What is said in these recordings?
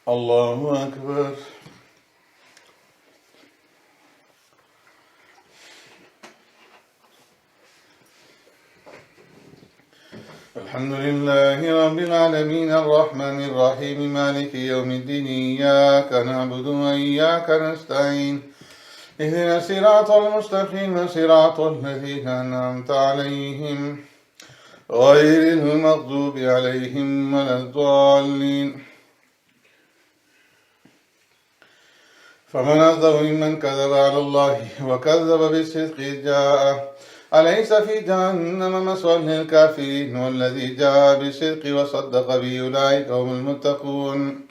الله أكبر. الحمد لله رب العالمين الرحمن الرحيم مالك يوم الدين إياك نعبد وإياك نستعين اهدنا الصراط المستقيم صراط الذين أنعمت عليهم غير المغضوب عليهم ولا الضالين. فمن أصدق ممن كذب على الله وكذب بالصدق إذ جاءه أليس في جهنم مثوى للكافرين والذي جاء بالصدق وصدق به أولئك هم المتقون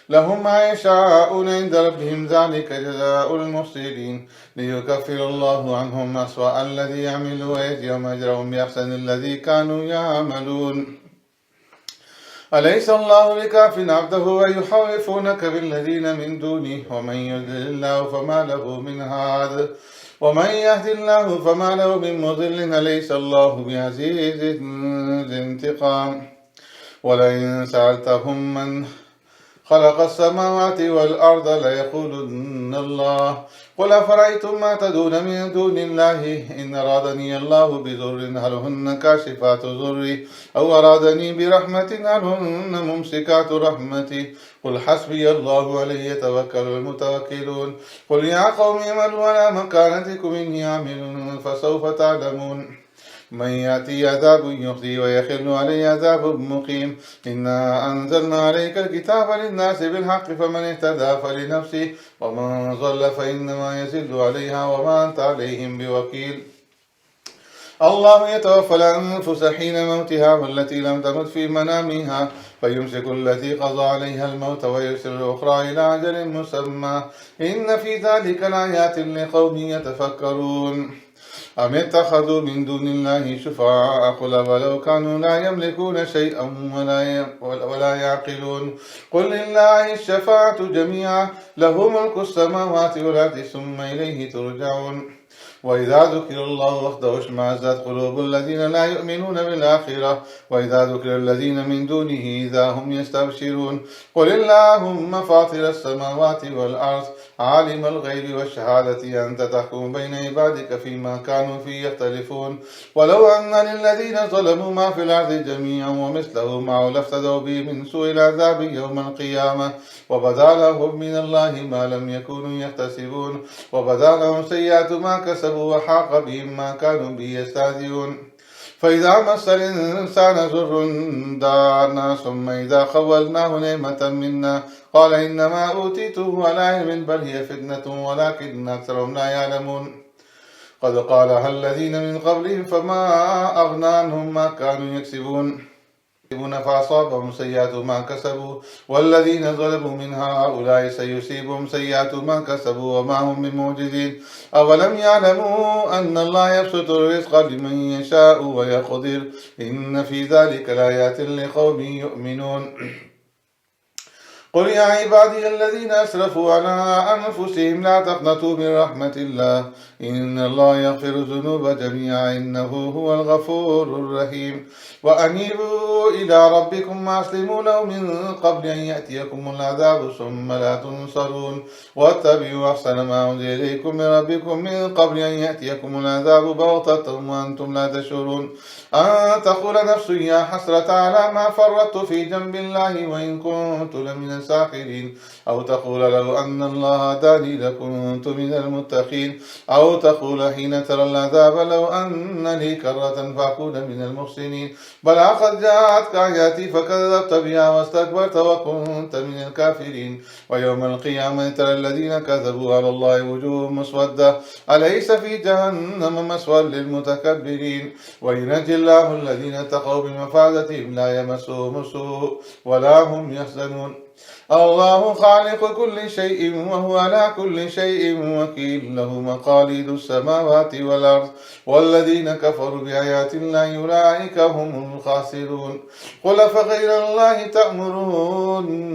لهم ما يشاءون عند ربهم ذلك جزاء المحسنين ليكفر الله عنهم أسوأ الذي عملوا ويجزيهم أجرهم بأحسن الذي كانوا يعملون. أليس الله بكاف عبده ويخوفونك بالذين من دونه ومن يضلل الله فما له من هاد ومن يهد الله فما له من مضل أليس الله بعزيز ذي انتقام. ولئن سألتهم من خلق السماوات والأرض ليقولن الله قل أفرأيتم ما تدعون من دون الله إن أرادني الله بضر هل هن كاشفات ضري أو أرادني برحمة هل هن ممسكات رحمتي قل حسبي الله عليه يتوكل المتوكلون. قل يا قوم اعملوا على مكانتكم إني عامل فسوف تعلمون من يأتي عذاب يخزي ويخل عليه عذاب مقيم. إنا أنزلنا عليك الكتاب للناس بالحق فمن اهتدى فلنفسه ومن ضل فإنما يزل عليها وما أنت عليهم بوكيل. الله يتوفى الأنفس حين موتها والتي لم تمت في منامها فيمسك التي قضى عليها الموت ويرسل الأخرى إلى أجل مسمى إن في ذلك لآيات لقوم يتفكرون. أم اتخذوا من دون الله شفعاء قل ولو كانوا لا يملكون شيئا ولا يعقلون قل لله الشفاعة جميعا له ملك السماوات والأرض ثم إليه ترجعون. وإذا ذكر الله وحده اشمأزت قلوب الذين لا يؤمنون بالآخرة وإذا ذكر الذين من دونه إذا هم يستبشرون. قل اللهم فاطر السماوات والأرض عالم الغيب والشهادة أنت تحكم بين عبادك فيما كانوا فيه يختلفون ولو أن للذين ظلموا ما في الأرض جميعا ومثله معه لافتدوا به من سوء العذاب يوم القيامة وبدا لهم من الله ما لم يكونوا يحتسبون وبدا لهم سيئات ما كسبوا وحاق بهم ما كانوا به يستهزئون. فإذا مس الإنسان ضر دعانا ثم إذا خولناه نعمة منا قال إنما أوتيته على علم بل هي فتنة ولكن أكثرهم لا يعلمون. قد قالها الذين من قبلهم فما أغنى عنهم ما كانوا يكسبون فأصابهم سيئات ما كسبوا والذين ظلموا من هؤلاء سيصيبهم سيئات ما كسبوا وما هم بمعجزين. أولم يعلموا أن الله يبسط الرزق لمن يشاء ويقدر إن في ذلك لآيات لقوم يؤمنون. قل يا عبادي الذين أسرفوا على أنفسهم لا تقنطوا من رحمة الله إن الله يغفر الذنوب جميعا إنه هو الغفور الرحيم. وأنيبوا إلى ربكم وأسلموا له من قبل أن يأتيكم العذاب ثم لا تنصرون واتبعوا أحسن ما أنزل إليكم من ربكم من قبل أن يأتيكم العذاب بغتة وأنتم لا تشعرون. أن تقول نفس يا حسرة على ما فرطت في جنب الله وإن كنت لمن الساخرين أو تقول لو أن الله هداني لكنت من المتقين أو تقول حين ترى العذاب لو أن لي كرة فأكون من المحسنين. بل قد جاءتك آياتي فكذبت بها واستكبرت وكنت من الكافرين. ويوم القيامة ترى الذين كذبوا على الله وجوههم مسودة أليس في جهنم مثوى للمتكبرين. وينجي الله الذين اتقوا بمفازتهم لا يمسهم سوء ولا هم يحزنون. الله خالق كل شيء وهو على كل شيء وكيل له مقاليد السماوات والأرض والذين كفروا بآيات الله أولئك هم الخاسرون. قل فغير الله تأمروني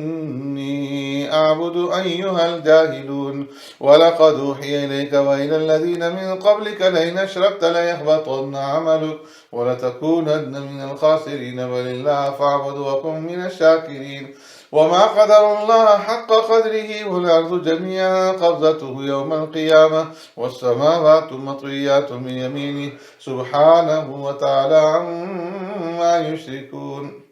أعبد أيها الجاهلون ولقد أوحي إليك وإلى الذين من قبلك لئن أشركت ليحبطن عملك ولتكونن من الخاسرين بل الله فاعبد وكن من الشاكرين وما قدر الله حق قدره والأرض جميعا قبضته يوم القيامة والسماوات مطويات من يمينه سبحانه وتعالى عما يشركون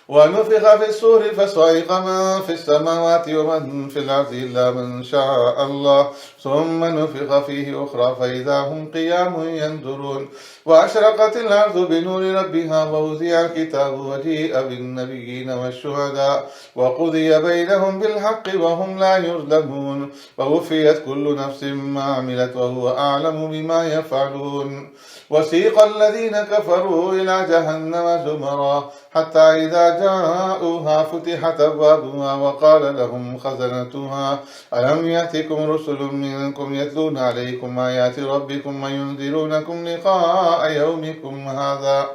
ونفخ في الصور فصعق من في السماوات ومن في الأرض إلا من شاء الله ثم نفخ فيه أخرى فإذا هم قيام ينظرون وأشرقت الأرض بنور ربها ووضع الكتاب وجيء بالنبيين والشهداء وقضي بينهم بالحق وهم لا يظلمون ووفيت كل نفس ما عملت وهو أعلم بما يفعلون وسيق الذين كفروا إلى جهنم زمرا حتى إذا جاءوها فتحت أبوابها وقال لهم خزنتها ألم يأتكم رسل منكم يتلون عليكم آيات ربكم وينذرونكم لقاء يومكم هذا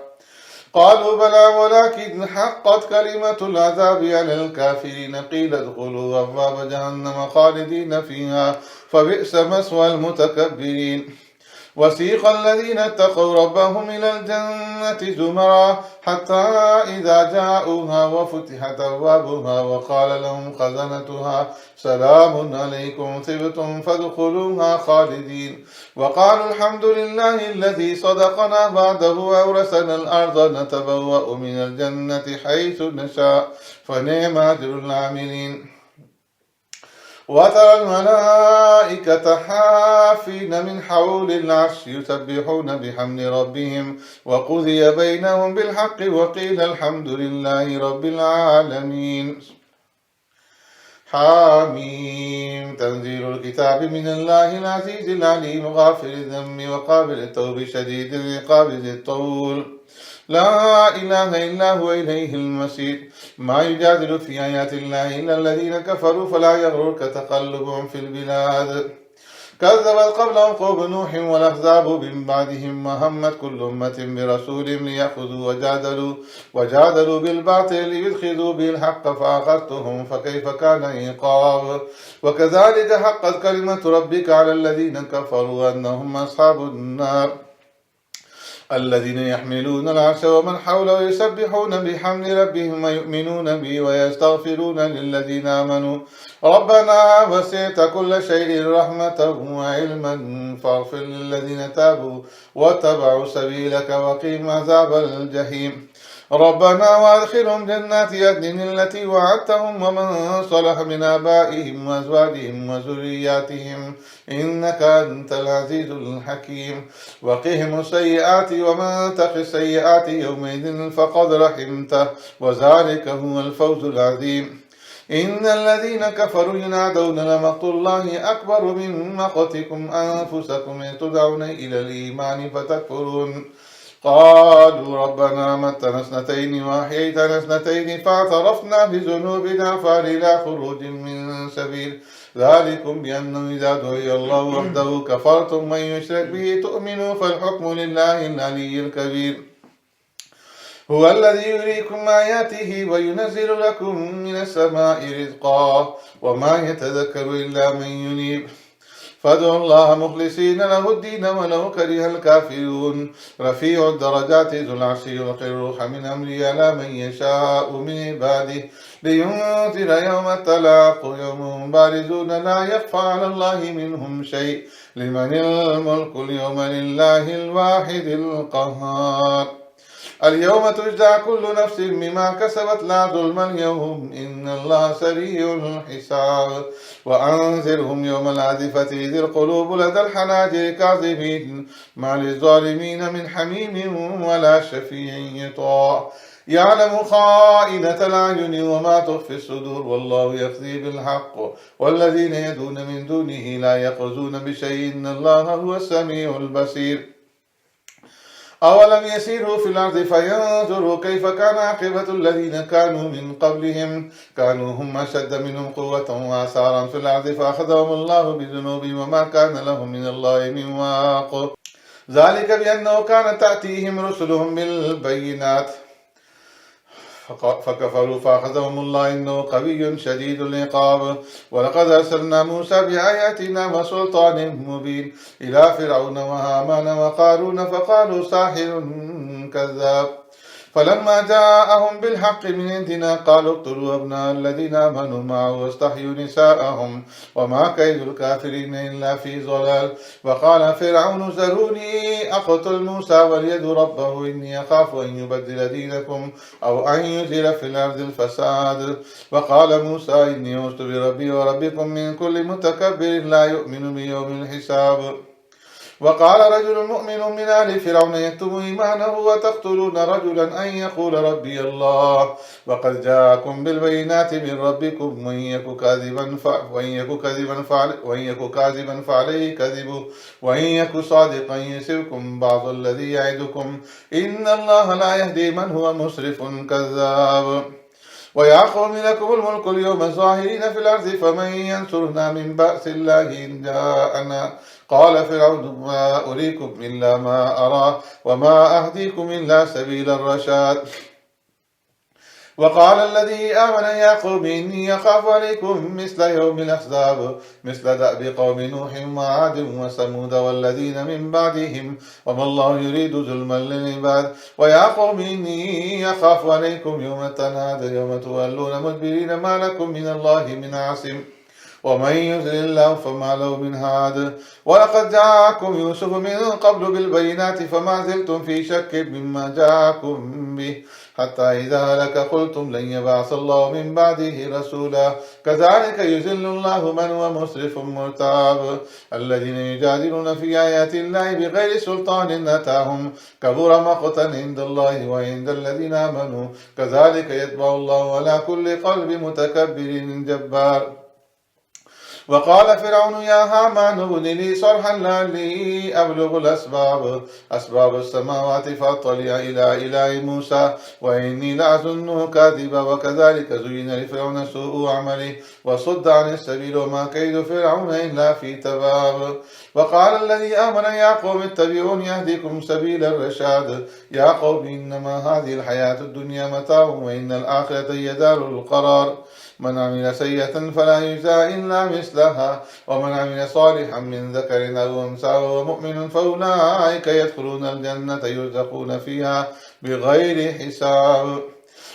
قالوا بلى ولكن حقت كلمة العذاب على الكافرين قيل ادخلوا أبواب جهنم خالدين فيها فبئس مثوى المتكبرين وسيق الذين اتقوا ربهم إلى الجنة زمرا حتى إذا جاءوها وفتحت أبوابها وقال لهم خزنتها سلام عليكم طبتم فادخلوها خالدين وقالوا الحمد لله الذي صدقنا بعده وأورثنا الأرض نتبوأ من الجنة حيث نشاء فنعم أجر العاملين وترى الملائكة حافين من حول العرش يسبحون بحمد ربهم وقضي بينهم بالحق وقيل الحمد لله رب العالمين حاميم تنزيل الكتاب من الله العزيز العليم غافر الذنب وقابل التوب شديد العقاب ذي الطول لا إله إلا هو إليه المصير ما يجادل في آيات الله إلا الذين كفروا فلا يغررك تقلبهم في البلاد كذبت قبلهم قوم نوح والأحزاب من بعدهم وهمت كل أمة برسولهم ليأخذوا وجادلوا بالباطل ليدخلوا به الحق فأخذتهم فكيف كان عقاب وكذلك حقت كلمة ربك على الذين كفروا أنهم أصحاب النار الذين يحملون العرش ومن حوله يسبحون بحمد ربهم ويؤمنون به ويستغفرون للذين آمنوا ربنا وسعت كل شيء رحمة وعلما فاغفر للذين تابوا واتبعوا سبيلك وقهم عذاب الجحيم ربنا وادخلهم جنات عدن التي وعدتهم ومن صلح من آبائهم وأزواجهم وذرياتهم إنك أنت العزيز الحكيم وقهم السيئات ومن تق السيئات يومئذ فقد رحمته وذلك هو الفوز العظيم إن الذين كفروا ينادون لمقت الله أكبر من مقتكم أنفسكم إذ تدعون إلى الإيمان فتكفرون قالوا ربنا متنا اثنتين وأحييتنا اثنتين فاعترفنا بذنوبنا فهل إلى خروج من سبيل ذلكم بأنه إذا دعي الله وحده كفرتم ومن يشرك به تؤمنوا فالحكم لله العلي الكبير هو الذي يريكم آياته وينزل لكم من السماء رزقا وما يتذكر إلا من ينيب فادعوا الله مخلصين له الدين ولو كره الكافرون رفيع الدرجات ذو العرش يلقي الروح من أمره على من يشاء من عباده لينذر يوم التلاق يوم بارزون لا يخفى على الله منهم شيء لمن الملك اليوم لله الواحد القهار اليوم تجزى كل نفس بما كسبت لا ظلم اليوم إن الله سريع الحساب وأنذرهم يوم الآزفة إذ القلوب لدى الحناجر كاظمين ما للظالمين من حميم ولا شفيع يطاع يعلم خائنة الأعين وما تخفي الصدور والله يقضي بالحق والذين يدعون من دونه لا يقضون بشيء إن الله هو السميع البصير أولم يسيروا في الأرض فينظروا كيف كان عاقبة الذين كانوا من قبلهم كانوا هم أشد منهم قوة وآثارا في الأرض فأخذهم الله بذنوبهم وما كان لهم من الله من واق ذلك بأنه كانت تأتيهم رسلهم بالبينات فكفروا فأخذهم الله إنه قوي شديد العقاب. ولقد أرسلنا موسى بآياتنا وسلطان مبين إلى فرعون وهامان وقارون فقالوا ساحر كذاب. فلما جاءهم بالحق من عندنا قالوا اقتلوا أبناء الذين آمنوا معه واستحيوا نساءهم وما كيد الكافرين إلا في ضلال. وقال فرعون ذروني أقتل موسى وليدعو ربه إني أخاف أن يبدل دينكم أو أن ينزل في الأرض الفساد. وقال موسى إني عوذت بربي وربكم من كل متكبر لا يؤمن بيوم الحساب. وقال رجل مؤمن من آل فرعون يكتم إيمانه وتقتلون رجلا أن يقول ربي الله وقد جاءكم بالبينات من ربكم وإن يك كاذبا فعليه كذبه وإن يك صادقا يصبكم بعض الذي يعدكم إن الله لا يهدي من هو مسرف كذاب. ويا قوم لكم الملك اليوم ظاهرين في الأرض فمن ينصرنا من بأس الله إن جاءنا. قال فرعون ما أريكم إلا ما أرى وما أهديكم إلا سبيل الرشاد. وقال الذي آمن يا قوم إني أخاف عليكم مثل يوم الأحزاب مثل دأب قوم نوح وعاد وثمود والذين من بعدهم وما الله يريد ظلما للعباد. ويا قوم إني أخاف عليكم يوم التناد يوم تولون مدبرين ما لكم من الله من عاصم ومن يضلل الله فما له من هاد. ولقد جاءكم يوسف من قبل بالبينات فما زلتم في شك مما جاءكم به حتى إذا هلك قلتم لن يبعث الله من بعده رسولا كذلك يذل الله من هو مسرف مرتاب. الذين يجادلون في آيات الله بغير سلطان أتاهم كبر مقتا عند الله وعند الذين آمنوا كذلك يتبع الله على كل قلب متكبر جبار. وقال فرعون يا هامان ابن لي صرحا لعلي أبلغ أسباب السماوات فأطلع إلى إله موسى وإني لأظنه كاذبا. وكذلك زين لفرعون سوء عمله وصد عن السبيل وما كيد فرعون إلا في تباب. وقال الذي آمن يا قوم اتبعون يهديكم سبيل الرشاد. يا قوم إنما هذه الحياة الدنيا متاع وإن الآخرة هي دار القرار. من عمل سيئة فلا يجزى إلا مثلها ومن عمل صالحا من ذكر أو أنثى وهو مؤمن فأولئك يدخلون الجنة يرزقون فيها بغير حساب.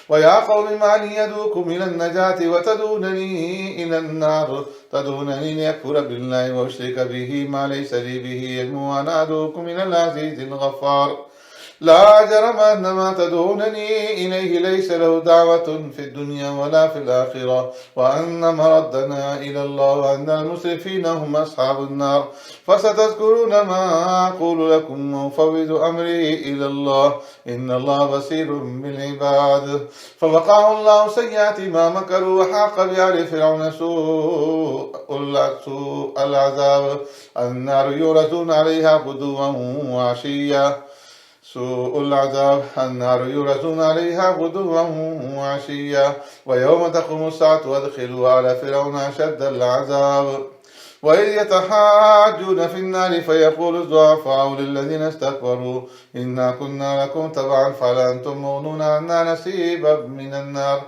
ويا قوم ما لي يدعوكم إلى النجاة وتدعونني إلى النار تدعونني لأكفر بالله وأشرك به ما ليس لي به علم وأنا أدعوكم إلى العزيز الغفار. لا جرم أن ما تدعونني إليه ليس له دعوة في الدنيا ولا في الآخرة وأن مردنا إلى الله وأن المسرفين هم أصحاب النار. فستذكرون ما أقول لكم وأفوض أمري إلى الله إن الله بصير بالعباد. فوقاه الله سيئات ما مكروا وحاق بآل فرعون سوء العذاب النار يعرضون عليها غدوا وعشيا وعشيا ويوم تقوم الساعة وادخلوا على فرعون أشد العذاب. وإذ يتحاجون في النار فيقول الضعفاء للذين استكبروا إنا كنا لكم تبعا فهل أنتم مغنون عنا نصيبا من النار.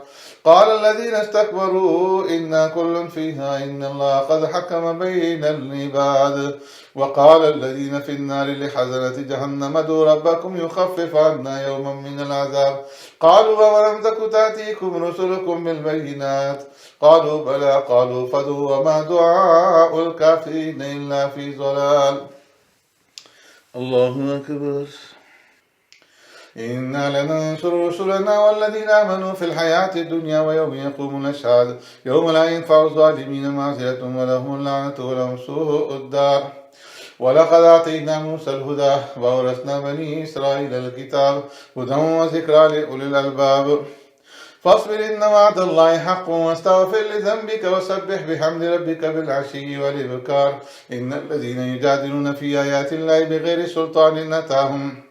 قال الذين استكبروا إنا كل فيها إن الله قد حكم بين العباد. وقال الذين في النار لحزنة جهنم ادعوا ربكم يخفف عنا يوما من العذاب. قالوا أولم تك تأتيكم رسلكم بالبينات قالوا بلى قالوا فادعوا وما دعاء الكافرين إلا في ضلال. الله أكبر. إنا لننصر رسلنا والذين آمنوا في الحياة الدنيا ويوم يقوم الأشهاد يوم لا ينفع الظالمين معذرة ولهم اللعنة ولهم سوء الدار. ولقد آتينا موسى الهدى وأورثنا بني إسرائيل الكتاب هدى وذكرى لأولي الألباب. فاصبر إن وعد الله حق واستغفر لذنبك وسبح بحمد ربك بالعشي والإبكار. إن الذين يجادلون في آيات الله بغير سلطان أتاهم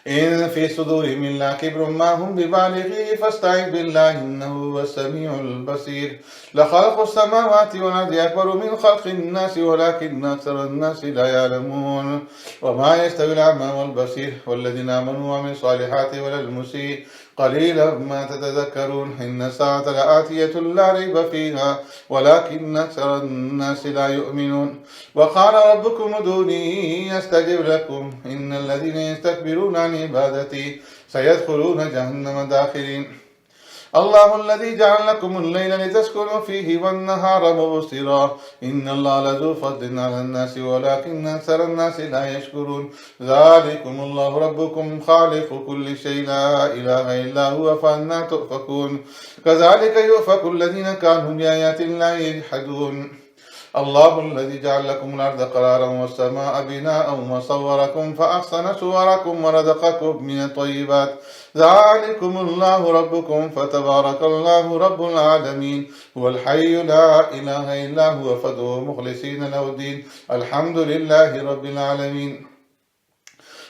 إن في صدورهم إلا كبر ما هم ببالغيه فاستعذ بالله إنه هو السميع البصير. لخلق السماوات والأرض أكبر من خلق الناس ولكن أكثر الناس لا يعلمون. وما يستوي الأعمى والبصير والذين آمنوا وعملوا الصالحات ولا المسيء قليلا ما تتذكرون إن الساعة لآتية لا ريب فيها ولكن أكثر الناس لا يؤمنون وقال ربكم ادعوني أستجب لكم إن الذين يستكبرون عن عبادتي سيدخلون جهنم داخرين الله الذي جعل لكم الليل لتسكنوا فيه والنهار مبصرا إن الله لذو فضل على الناس ولكن أكثر الناس لا يشكرون ذلكم الله ربكم خالق كل شيء لا إله إلا هو فأنى تؤفكون كذلك يؤفك الذين كانوا بآيات الله يجحدون الله الذي جعل لكم الأرض قرارا والسماء بناء وصوركم فأحسن صوركم ورزقكم من الطيبات ذلكم الله ربكم فتبارك الله رب العالمين هو الحي لا إله إلا هو فادعوه مخلصين له الدين الحمد لله رب العالمين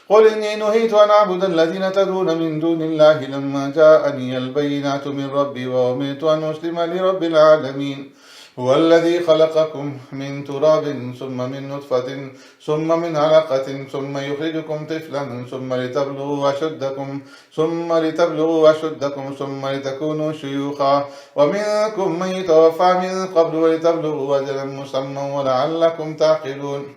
قل إني نهيت أن أعبد الذين تدعون من دون الله لما جاءني البينات من ربي وأمرت أن أسلم لرب العالمين هو الذي خلقكم من تراب ثم من نطفة ثم من علقة ثم يخرجكم طفلا ثم لتبلغوا أشدكم ثم لتكونوا شيوخا ومنكم من يتوفى من قبل ولتبلغوا أجلا مسمى ولعلكم تعقلون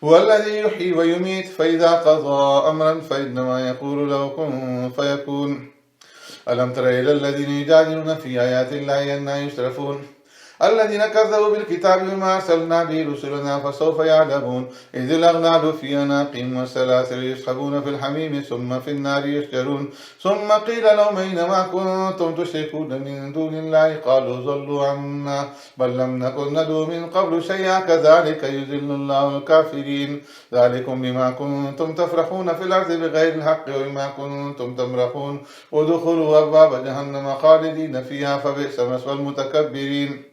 هو الذي يحيي ويميت فإذا قضى أمرا فإنما يقول له كن فيكون ألم تر إلى الذين يجادلون في آيات الله أنى يصرفون الذين كذبوا بالكتاب بما أرسلنا به رسلنا فسوف يعلمون إذ الأغلال في أعناقهم والسلاسل يسحبون في الحميم ثم في النار يسجرون ثم قيل لهم أينما كنتم تشركون من دون الله قالوا ضلوا عنا بل لم نكن ندعو من قبل شيئا كذلك يذل الله الكافرين ذلكم بما كنتم تفرحون في الأرض بغير الحق وبما كنتم تمرحون ودخلوا أبواب جهنم خالدين فيها فبئس مثوى المتكبرين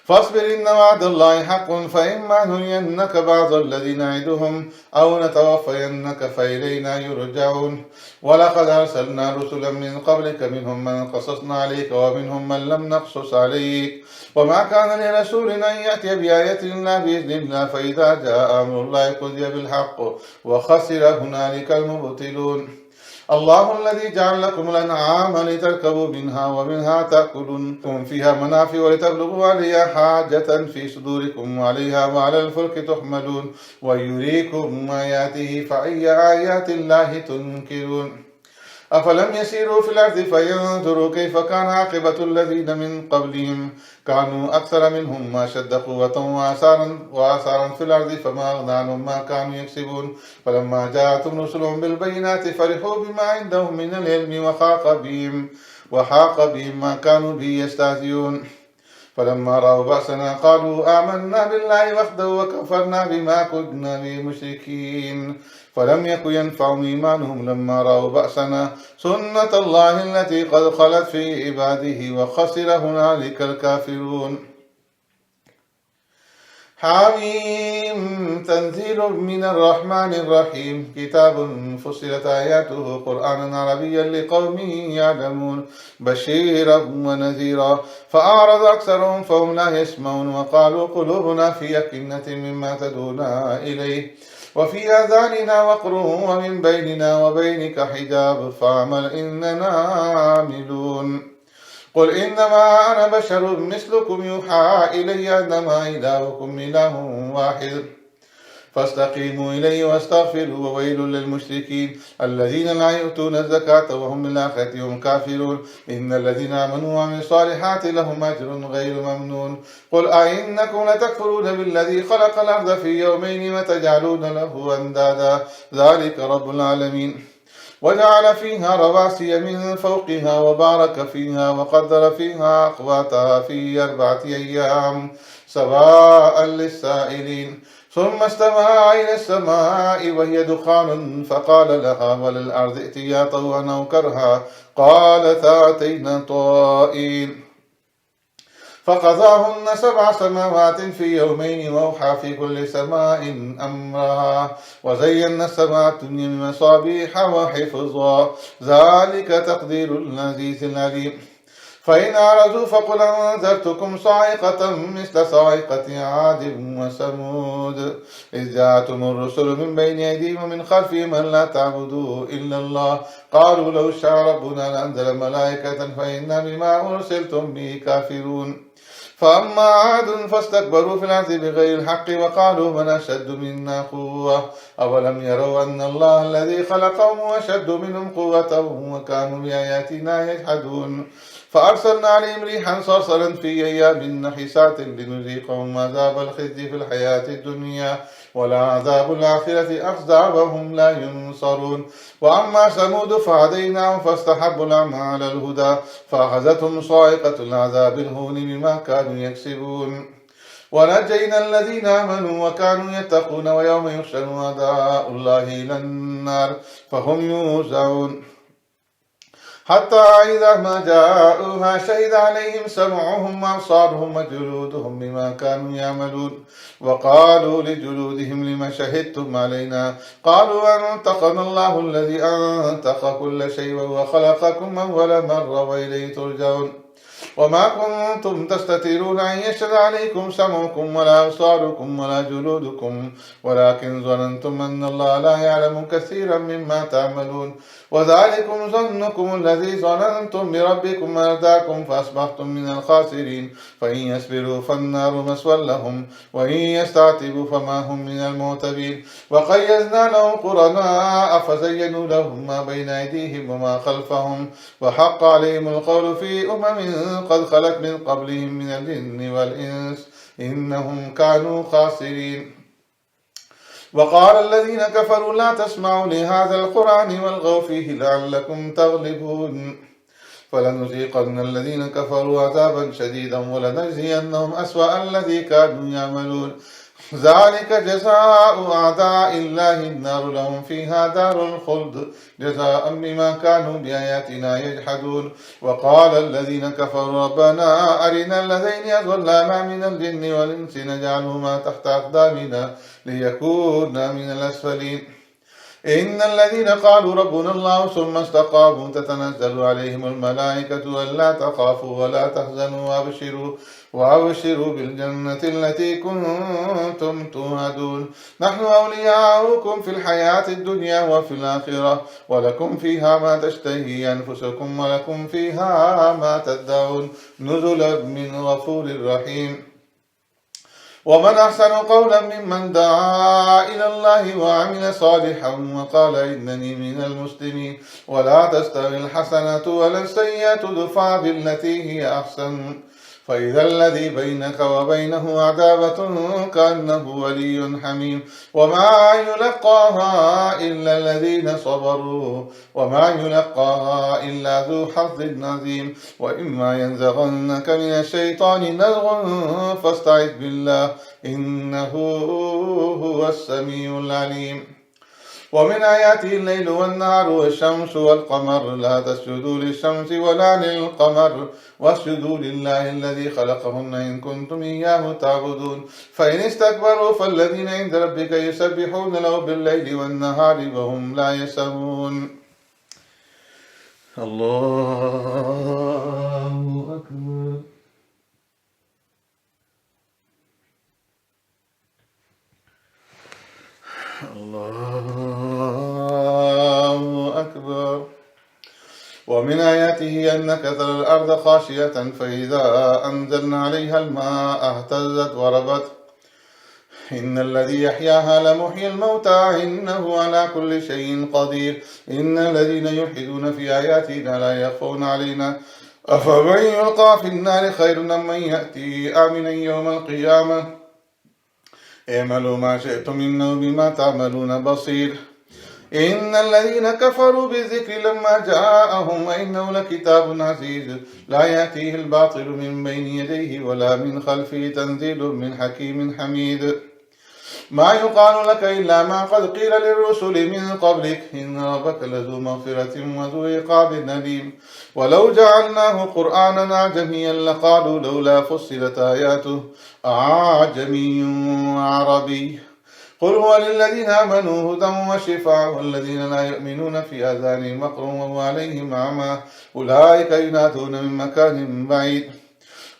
فاصبر إن وعد الله حق فإما نرينك بعض الذي نعدهم أو نتوفينك فإلينا يرجعون ولقد أرسلنا رسلا من قبلك منهم من قصصنا عليك ومنهم من لم نقصص عليك وما كان لرسول أن يأتي بآية إلا بإذن الله فإذا جاء أمر الله قضي بالحق وخسر هنالك المبطلون الله الذي جعل لكم الأنعام لتركبوا منها ومنها تأكلون فيها منافع ولتبلغوا عليها حاجة في صدوركم وعليها وعلى الفلك تحملون ويريكم آياته فأي آيات الله تنكرون أفلم يسيروا في الأرض فينظروا كيف كان عاقبة الذين من قبلهم كانوا أكثر منهم وأشد قوة وآثارا في الأرض فما أغنى عنهم ما كانوا يكسبون فلما جاءتهم رسلهم بالبينات فرحوا بما عندهم من العلم وحاق بهم ما كانوا به يستهزئون فلما رأوا بأسنا قالوا آمنا بالله وحده وكفرنا بما كنا به مشركين فلم يكن ينفعهم إيمانهم لما رأوا بأسنا سنة الله التي قد خلت في عباده وخسر هنالك الكافرون حميم تنزيل من الرحمن الرحيم كتاب فصلت آياته قرآنا عربيا لقوم يعلمون بشيرا ونذيرا فأعرض أكثرهم فهم لا يسمعون وقالوا قلوبنا في أكنة مما تدعونا إليه وفي آذاننا وقر ومن بيننا وبينك حجاب فاعمل إننا عاملون قل إنما أنا بشر مثلكم يوحى إلي أنما إلهكم إله واحد فاستقيموا إليه واستغفروا وويل للمشركين الذين لا يؤتون الزكاة وهم بالآخرة هم كافرون إن الذين آمنوا وعملوا الصالحات لهم أجر غير ممنون قل أئنكم لتكفرون بالذي خلق الأرض في يومين وتجعلون له أندادا ذلك رب العالمين وجعل فيها رواسي من فوقها وبارك فيها وقدر فيها أقواتها في 4 أيام سواء للسائلين ثم استوى إلى السماء وهي دخان فقال لها وللأرض ائتيا طوعا أو كرها قالتا أتينا طائعين فقضاهن 7 سماوات في يومين وأوحى في كل سماء أمرها وزينا السماء الدنيا بمصابيح وحفظا ذلك تقدير العزيز العليم فإن أعرضوا فقل أنذرتكم صاعقة مثل صاعقة عاد وثمود إذ جاءتهم الرسل من بين أيديهم ومن خلفهم ألا تعبدوا إلا الله قالوا لو شاء ربنا لأنزل ملائكة فإنا بما أرسلتم به كافرون. فأما عاد فاستكبروا في الأرض بغير الحق وقالوا من أشد منا قوة أولم يروا أن الله الذي خلقهم أشد منهم قوة وكانوا بآياتنا يجحدون. فأرسلنا عليهم ريحا صرصرا في أيام نحسات لنذيقهم عذاب الخزي في الحياة الدنيا ولعذاب الآخرة أخزى وهم لا ينصرون. وأما ثمود فهديناهم فاستحبوا الأعمى على الهدى فأخذتهم صاعقة العذاب الهون بما كانوا يكسبون. ونجينا الذين آمنوا وكانوا يتقون ويوم يحشر أعداء الله إلى النار فهم يوزعون. حتى إذا ما جاءوها شهد عليهم سمعهم وأبصارهم وجلودهم بما كانوا يعملون. وقالوا لجلودهم لم شهدتم علينا قالوا أنطقنا الله الذي أنطق كل شيء وهو خلقكم أول مرة وإليه ترجعون. وما كنتم تستترون أن يشهد عليكم سمعكم ولا أبصاركم ولا جلودكم ولكن ظننتم أن الله لا يعلم كثيرا مما تعملون. وذلكم ظنكم الذي ظننتم بربكم أرداكم فأصبحتم من الخاسرين. فإن يصبروا فالنار مثوى لهم وإن يستعتبوا فما هم من المعتبين. وقيضنا لهم قرناء فزينوا لهم ما بين أيديهم وما خلفهم وحق عليهم القول في قد خلت من قبلهم من الجن والإنس إنهم كانوا خاسرين. وقال الذين كفروا لا تسمعوا لهذا القرآن والغوا فيه لعلكم تغلبون. فلنذيقن الذين كفروا عذابا شديدا ولنجزينهم أسوأ الذي كانوا يعملون. ذلك جزاء أعداء الله النار لهم فيها دار الخلد جزاء بما كانوا بآياتنا يجحدون. وقال الذين كفروا ربنا أرنا الذين أضلانا من الجن والإنس نجعلهما تحت أقدامنا ليكونا من الأسفلين. إن الذين قالوا ربنا الله ثم استقاموا تتنزل عليهم الملائكة ألا تخافوا ولا تحزنوا وأبشروا بالجنة التي كنتم توعدون. نحن أولياؤكم في الحياة الدنيا وفي الآخرة ولكم فيها ما تشتهي أنفسكم ولكم فيها ما تدعون نزلا من غفور رحيم. ومن أحسن قولا ممن دعا إلى الله وعمل صالحا وقال إنني من المسلمين. ولا تستوي الحسنة ولا السيئة ادفع بالتي هي أحسن فإذا الذي بينك وبينه عداوة كأنه ولي حميم. وما يلقاها إلا الذين صبروا وما يلقاها إلا ذو حظ عظيم. وإما ينزغنك من الشيطان نزغ فاستعذ بالله إنه هو السميع العليم. ومن آياته الليل والنهار والشمس والقمر لا تسجدوا للشمس ولا للقمر واسجدوا لله الذي خلقهن إن كنتم إياه تعبدون. فإن استكبروا فالذين عند ربك يسبحون له بالليل والنهار وهم لا يسهون. الله أكبر. الله أكبر. ومن آياته أنك ترى الأرض خاشية فإذا أنزلنا عليها الماء اهتزت وربت إن الذي يحياها لمحيي الموتى إنه على كل شيء قدير. إن الذين يلحدون في آياتنا لا يخفون علينا أفمن يلقى في النار خير أم من يأتي آمنا يوم القيامة اعملوا ما شئتم إنه بما تعملون بصير. إن الذين كفروا بالذكر لما جاءهم وإنه لكتاب عزيز لا يأتيه الباطل من بين يديه ولا من خلفه تنزيل من حكيم حميد. ما يقال لك إلا ما قد قيل للرسل من قبلك إن ربك لذو مغفرة وذو عقاب أليم. ولو جعلناه قرآنا أعجميا لقالوا لولا فصلت آياته أعجمي وعربي قل هو للذين آمنوا هدى وشفاء والذين لا يؤمنون في آذانهم وقر وهو عليهم أعمى أولئك ينادون من مكان بعيد.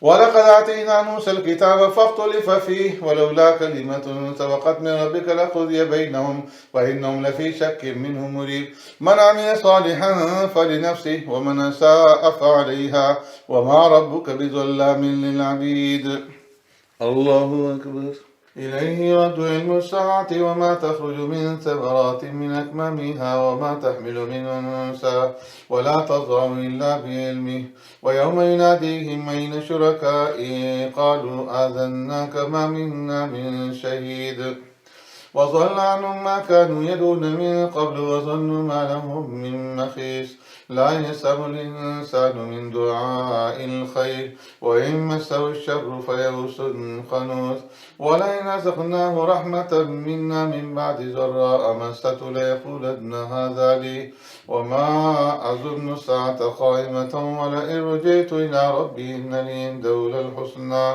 ولقد آتينا موسى الكتاب فاختلف فيه ولولا كلمة سبقت من ربك لقضي بينهم وإنهم لفي شك منه مريب. من عمل صالحا فلنفسه ومن أساء فعليها وما ربك بظلام للعبيد. الله أكبر. إليه يرد علم الساعة وما تخرج من ثمرات من أكمامها وما تحمل من أنثى ولا تضع إلا بعلمه ويوم يناديهم أين شركائي قالوا آذناك ما منا من شهيد وضل عنهم ما كانوا يدعون من قبل وظنوا ما لهم من محيص. لا يسأم الإنسان من دعاء الخير وإن مسه الشر فيئوس قنوط. ولئن أذقناه رحمة منا من بعد ضراء مسته ليقولن هذا لي وما أظن الساعة قائمة ولئن رجعت إلى ربي إن لي عنده للحسنى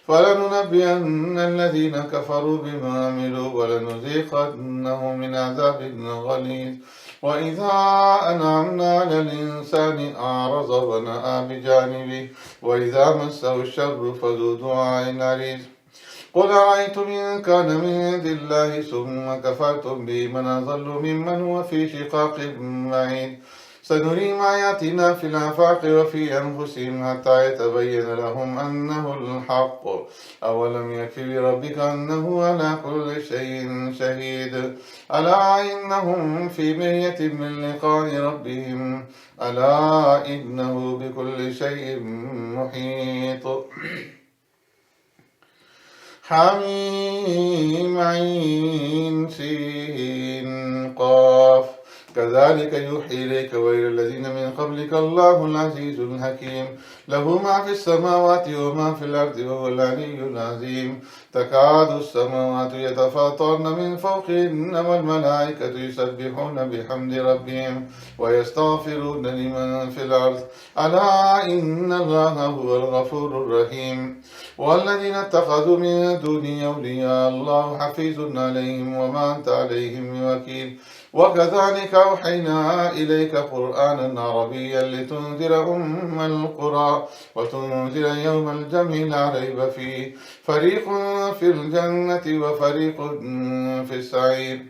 فلننبئن الذين كفروا بما عملوا ولنذيقنهم من عذاب غليظ. وإذا أنعمنا على الإنسان أعرض ونأى بجانبه وإذا مسه الشر فذو دعاء عريض. قل أرأيتم إن كان من عند الله ثم كفرتم به من أضل ممن هو في شقاق بعيد. سنريهم آياتنا في الآفاق وفي أنفسهم حتى يتبين لهم أنه الحق. أولم يكفي بربك أنه على كل شيء شهيد. ألا إنهم في مرية من لقاء ربهم ألا إنه بكل شيء محيط. حميم عين سين قاف كذلك يوحي إليك وإلى الذين من قبلك الله العزيز الحكيم. له ما في السماوات وما في الأرض وهو العلي العظيم. تكاد السماوات يتفاطرن من فوقهن والملائكة يسبحون بحمد ربهم ويستغفرون لمن في الأرض ألا إن الله هو الغفور الرحيم. والذين اتخذوا من دونه أولياء الله حفيظ عليهم وما أنت عليهم بوكيل. وكذلك أوحينا إليك قرآنا عربيا لتنذر أم القرى وتنذر يوم الجمع لا ريب فيه فريق في الجنة وفريق في السعير.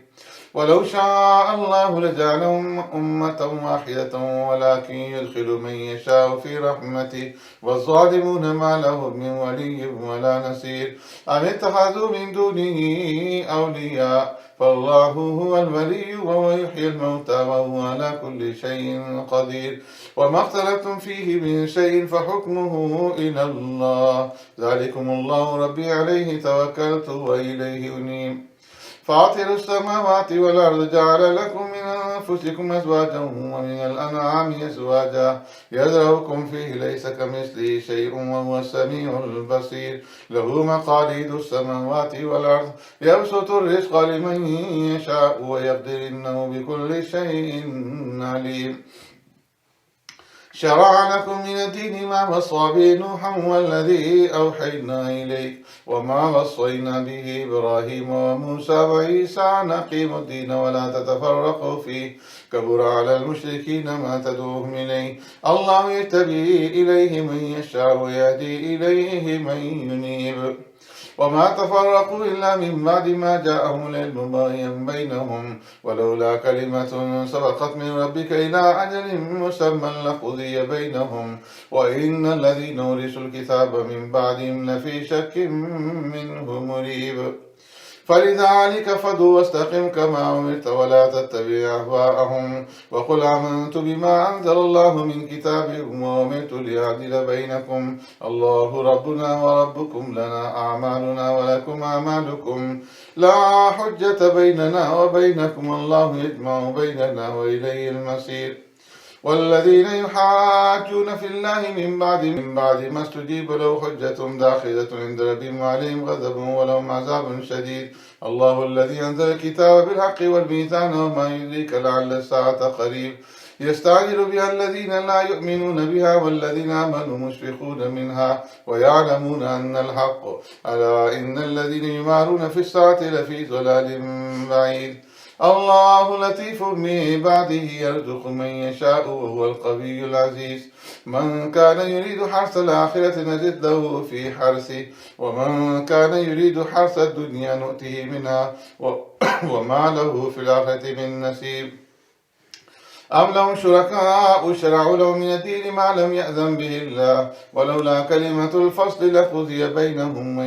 ولو شاء الله لجعلهم أمة واحدة ولكن يدخل من يشاء في رحمته والظالمون ما لهم من ولي ولا نصير. أم اتخذوا من دونه أولياء فالله هو الولي وهو يحيي الموتى وهو على كل شيء قدير. وما اختلفتم فيه من شيء فحكمه إلى الله ذلكم الله ربي عليه توكلت وإليه أنيب. فاطر السماوات والأرض جعل لكم من أنفسكم أزواجا ومن الأنعام أزواجا يذرؤكم فيه ليس كمثله شيء وهو السميع البصير. له مقاليد السماوات والأرض يبسط الرزق لمن يشاء ويقدر إنه بكل شيء عليم. شرع لكم من الدين ما وصى به نوحا والذي أوحينا إليك وما وصينا به إبراهيم وموسى وعيسى أن أقيموا الدين ولا تتفرقوا فيه كبر على المشركين ما تدعوهم إليه. الله يهتدي إليه من يشاء ويهدي إليه من ينيب. وما تفرقوا إلا من بعد ما جاءهم العلم بغيا بينهم ولولا كلمة سبقت من ربك إلى أجل مسمى لقضي بينهم وإن الذين أورثوا الكتاب من بعدهم لفي شك منه مريب. فلذلك فادع واستقم كما أمرت ولا تتبع أهواءهم وقل آمنت بما أنزل الله من كتاب وأمرت لأعدل بينكم الله ربنا وربكم لنا أعمالنا ولكم أعمالكم لا حجة بيننا وبينكم الله يجمع بيننا وإليه المصير. والذين يحاجون في الله من بعد ما استجيب له حجتهم داخلة عند ربهم وعليهم غضب ولهم عذاب شديد. الله الذي أنزل الكتاب بالحق والميزان وما يدريك لعل الساعة قريب. يستعجل بها الذين لا يؤمنون بها والذين آمنوا مشفقون منها ويعلمون أن الحق. ألا إن الذين يمارون في الساعة لفي ضلال بعيد. الله لطيف بعباده يرزق من يشاء وهو القوي العزيز. من كان يريد حرث الآخرة نزد له في حرثه ومن كان يريد حرث الدنيا نؤته منها وما له في الآخرة من نصيب. أم لهم شركاء شرعوا لهم من الدين ما لم يأذن به الله ولولا كلمة الفصل لقضي بينهم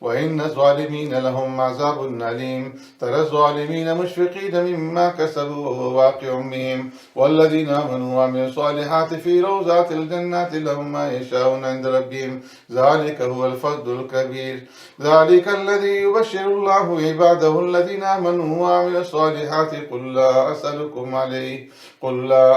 وإن الظالمين لهم عذاب أليم. ترى الظالمين مشفقين مما كسبوا وهو واقع بهم والذين آمنوا وعملوا الصالحات في روضات الجنات لهم ما يشاءون عند ربهم ذلك هو الفضل الكبير. ذلك الذي يبشر الله عباده الذين آمنوا وعملوا الصالحات قل لا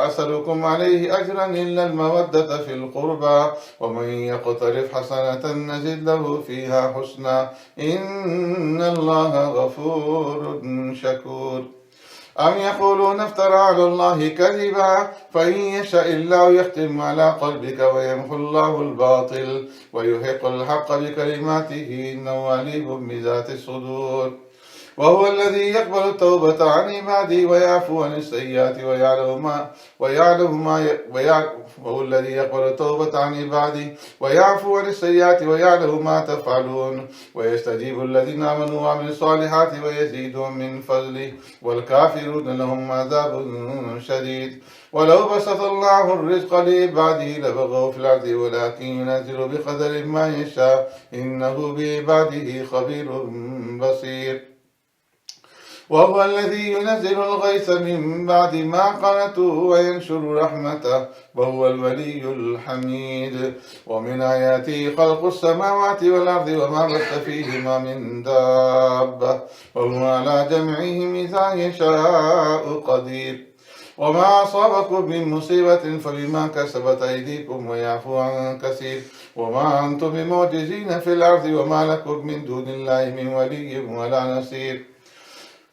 أسألكم عليه أجرا إلا المودة في القربى ومن يقترف حسنة نزد له فيها حسنا إن الله غفور شكور. أم يقولون افترى على الله كذبا فإن يشاء الله يختم على قلبك ويمحو الله الباطل ويحق الحق بكلماته إنه عليم بذات الصدور. وهو الذي يقبل التوبة عن عباده ويعفو عن السيئات وهو الذي يقبل التوبة عن عباده ويعفو عن السيئات ويعلم ما تفعلون ويستجيب الذين آمنوا وعملوا الصالحات ويزيدهم من فضله والكافرون لهم عذاب شديد. ولو بسط الله الرزق لعباده لبغوا في الأرض ولكن ينزل بقدر ما يشاء إنه بعباده خبير بصير. وهو الذي ينزل الغيث من بعد ما قنطوا وينشر رحمته وهو الولي الحميد. ومن آياته خلق السماوات والأرض وما بث فيهما من دابة وهو على جمعهم إذا يشاء قدير. وما أصابكم من مصيبة فبما كسبت أيديكم ويعفو عن كثير. وما أنتم بمعجزين في الأرض وما لكم من دون الله من ولي ولا نصير.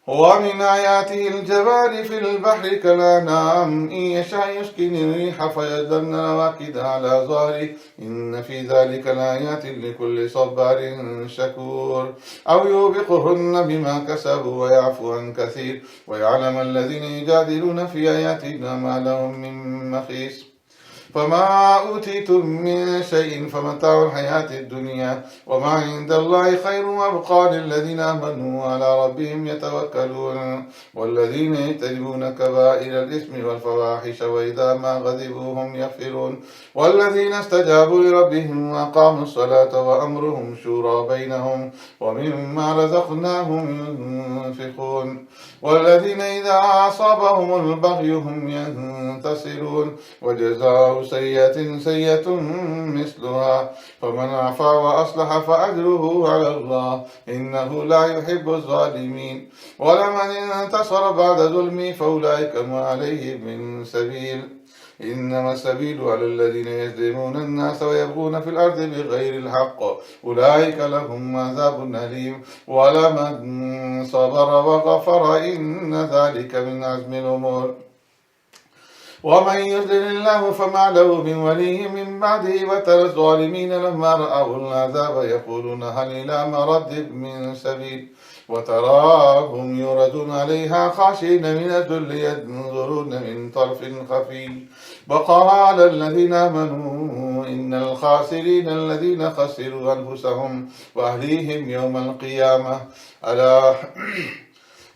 ومن آياته الجبال في البحر كالأنعام إن يشاء يسكن الريح فيذرن رواكد على ظهره إن في ذلك لآيات لكل صبار شكور. أو يوبقهن بما كسبوا ويعفو عن كثير ويعلم الذين يجادلون في آياتنا ما لهم من محيص. فما أوتيتم من شيء فمتاع الحياة الدنيا وما عند الله خير وأبقى للذين آمنوا وعلى ربهم يتوكلون. والذين يجتنبون كبائر الإثم والفواحش وإذا ما غضبوا هم يغفرون. والذين استجابوا لربهم وأقاموا الصلاة وأمرهم شورى بينهم ومما رزقناهم ينفقون. والذين إذا أصابهم البغي هم ينتصرون. وجزاء سيئة مثلها فمن عفا وأصلح فأجره على الله إنه لا يحب الظالمين. ولمن انتصر بعد ظلمه فأولئك ما عليهم من سبيل إنما السبيل على الذين يظلمون الناس ويبغون في الأرض بغير الحق أولئك لهم عذاب أليم. ولمن صبر وغفر إن ذلك من عزم الأمور. ومن يضلل الله فما له من ولي من بعده. وترى الظالمين لما رأوا العذاب يقولون هل إلى مرد من سبيل وتراهم يردون عليها خاشعين من الذل ينظرون من طرف خفي. وقال الذين آمنوا إن الخاسرين الذين خسروا أنفسهم وأهليهم يوم القيامة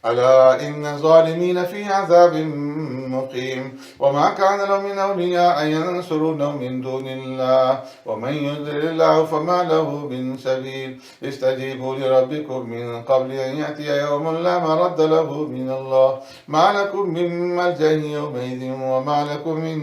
ألا إن الظالمين في عذاب مقيم. وما كان لهم من أولياء ينصرونه من دون الله ومن يضلل الله فما له من سبيل. استجيبوا لربكم من قبل أن يأتي يوم لا مرد له من الله ما لكم من ملجأ يومئذ وما لكم من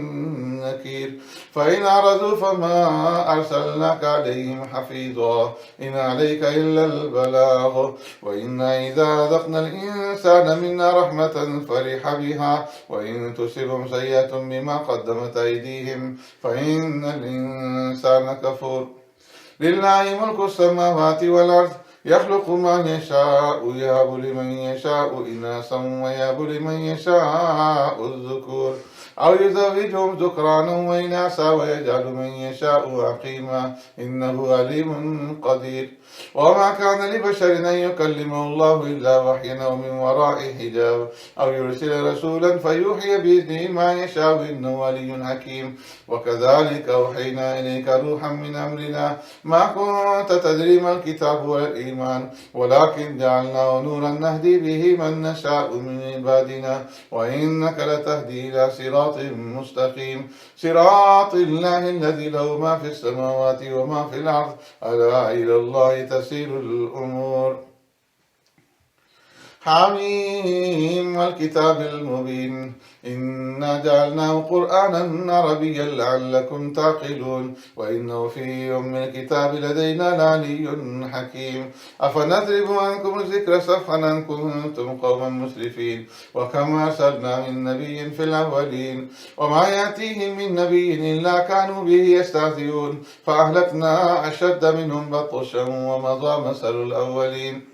نكير. فإن أعرضوا فما أرسلناك عليهم حفيظا إن عليك إلا البلاغ. وإنا إذا أذقنا الإنسان منا رحمة فرح بها وإن تصبهم سيئة بما قدمت أيديهم فإن الإنسان كفور. لله ملك السماوات والأرض يخلق ما يشاء يهب لمن يشاء إناثا ويهب لمن يشاء الذكور. أو يزوجهم ذكرانا وإناثا ويجعل من يشاء عقيما إنه عليم قدير. وما كان لبشر أن يكلمه الله إلا وحيا أو من وراء حجاب أو يرسل رسولا فيوحي بإذنه ما يشاء إنه علي حكيم. وكذلك أوحينا إليك روحا من أمرنا ما كنت تدري ما الكتاب ولا الإيمان ولكن جعلناه نورا نهدي به من نشاء من عبادنا وإنك لتهدي إلى صراط مستقيم صراط الله الذي له ما في السماوات وما في الأرض ألا إلى الله تسير الأمور. حميم والكتاب المبين إنا جعلناه قرآنا عربيا لعلكم تعقلون وإنه في أم الكتاب لدينا لعلي حكيم. أفنضرب عنكم الذكر صفحا أن كنتم قوما مسرفين وكم أرسلنا من نبي في الأولين وما يأتيهم من نبي إلا كانوا به يستهزئون فأهلكنا أشد منهم بطشا ومضى مثل الأولين.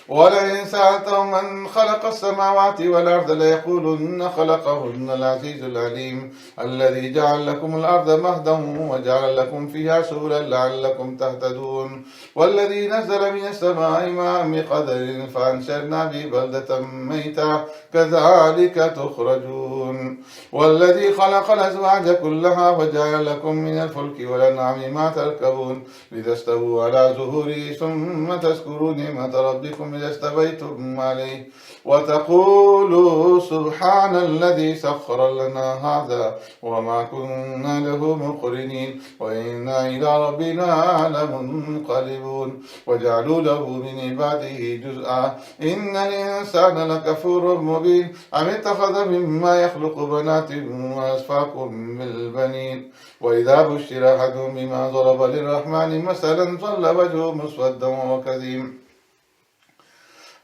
ولئن سألتهم من خلق السماوات والأرض ليقولن خلقهن العزيز العليم الذي جعل لكم الأرض مهدا وجعل لكم فيها سبلا لعلكم تهتدون والذي نزل من السماء ماء بقدر فأنشرنا به بلدة ميتا كذلك تخرجون والذي خلق الأزواج كلها وجعل لكم من الفلك والأنعام ما تركبون لتستووا على ظهوره ثم تذكروا نعمة ربكم إذا استويتم عليه وتقولوا سبحان الذي سخر لنا هذا وما كنا له مقرنين وإنا إلى ربنا لمنقلبون وجعلوا له من عباده جزءا إن الإنسان لكفور مبين أم اتخذ مما يخلق بنات وأصفاكم بالبنين وإذا بشر أحدهم بما ضرب للرحمن مثلا ظل وجهه مسودا وهو كظيم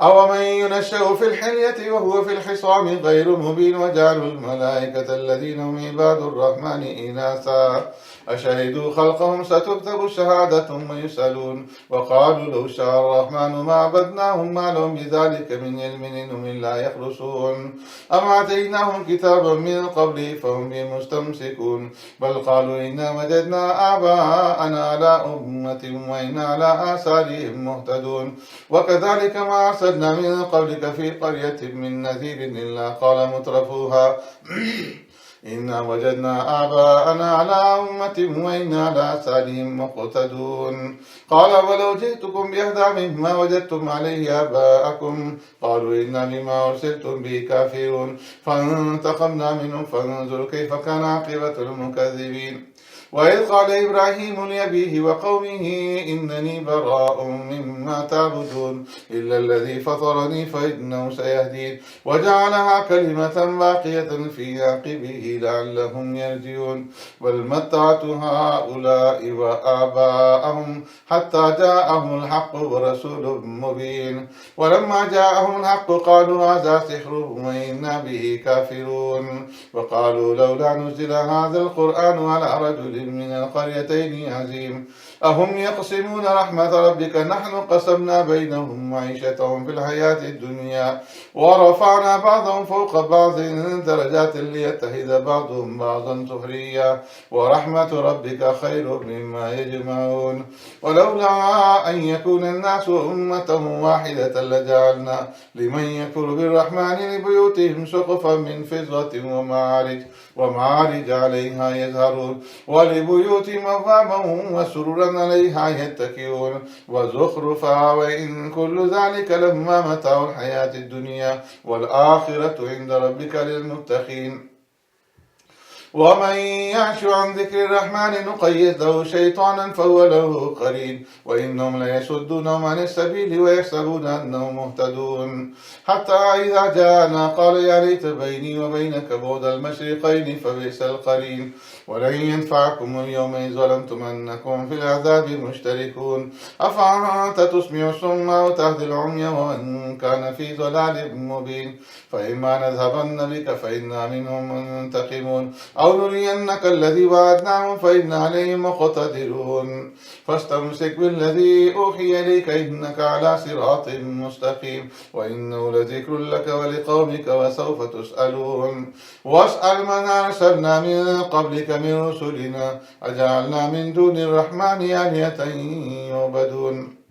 أومن ينشأ في الحلية وهو في الخصام غير مبين وجعلوا الملائكة الذين هم عباد الرحمن إناثا أشهدوا خلقهم ستكتب شهادتهم ويسألون وقالوا لو شاء الرحمن ما عبدناهم ما لهم بذلك من علم إنهم إلا يخرصون أم آتيناهم كتابا من قبله فهم به مستمسكون بل قالوا إنا وجدنا آباءنا على أمة وإنا على آثارهم مهتدون وكذلك ما أرسلنا من قبلك في قرية من نذير إلا قال مترفوها إنا وجدنا آباءنا على أمة وإنا على آثارهم مقتدون قال ولو جئتكم بأهدى مما وجدتم عليه آباءكم قالوا إنا بما أرسلتم به كافرون فانتقمنا منهم فانظروا كيف كان عاقبة المكذبين. وإذ قال إبراهيم لأبيه وقومه إنني براء مما تعبدون إلا الذي فطرني فإنه سيهدين وجعلها كلمة باقية في عقبه لعلهم يرجعون بل متعت هؤلاء وآباءهم حتى جاءهم الحق ورسول مبين ولما جاءهم الحق قالوا هذا سحر وإنا به كافرون وقالوا لولا نزل هذا القرآن على رجل من القريتين عظيم أهم يقسمون رحمة ربك نحن قسمنا بينهم معيشتهم في الحياة الدنيا ورفعنا بعضهم فوق بعض درجات ليتخذ بعضهم بعضا سخريا ورحمة ربك خير مما يجمعون ولولا أن يكون الناس أمة واحدة لجعلنا لمن يكفر بالرحمن لبيوتهم سقفا من فضة ومعارج عليها يظهرون ولبيوتهم أبوابا وسررا عليها يتكئون وزخرفا وإن كل ذلك لما متاع الحياة الدنيا والآخرة عند ربك للمتقين. ومن يعش عن ذكر الرحمن نقيض له شيطانا فهو له قرين وإنهم ليصدونهم عن السبيل ويحسبون أنهم مهتدون حتى إذا جاءنا قال يا ليت بيني وبينك بعد المشرقين فبئس القرين ولن ينفعكم اليوم إذ ظلمتم أنكم في العذاب مشتركون أفأنت تسمع الصم وتهدي العمي ومن كان في ضلال مبين فإما نذهبن بك فإنا منهم منتقمون أو نرينك الذي وعدناهم فإنا عليهم مقتدرون فاستمسك بالذي أوحي إليك إنك على صراط مستقيم وإنه لذكر لك ولقومك وسوف تسألون واسأل من أرسلنا من قبلك من رسلنا أجعلنا من دون الرحمن آلهة يعبدون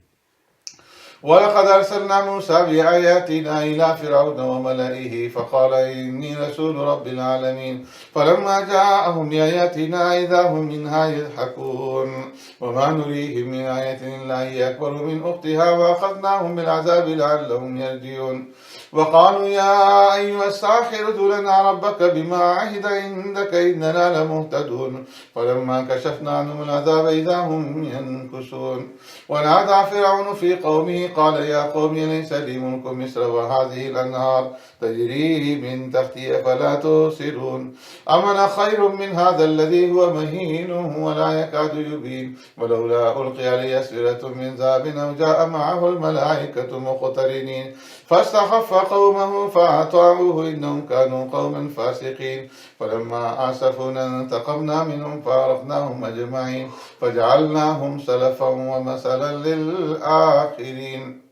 ولقد أرسلنا موسى بآياتنا إلى فرعون وملئه فقال إني رسول رب العالمين فلما جاءهم بآياتنا إذا هم منها يضحكون وما نريهم من آية إلا هي أكبر من أختها وأخذناهم بالعذاب لعلهم يرجعون وقالوا يا أيها الساحر ادع لنا ربك بما عهد عندك إننا لمهتدون فلما كشفنا عنهم العذاب إذا هم ينكثون ونادى فرعون في قومه قال يا قوم ليس لي ملك مصر وهذه الأنهار تجري من تحتي أفلا تبصرون أمن خير من هذا الذي هو مهين ولا يكاد يبين ولولا ألقي عليه أسورة من ذهب أو جاء معه الملائكة مقترنين فاستخف قومه فأطاعوه إنهم كانوا قوما فاسقين فلما آسفونا انتقمنا منهم فأغرقناهم أجمعين فجعلناهم سلفا ومثلا للآخرين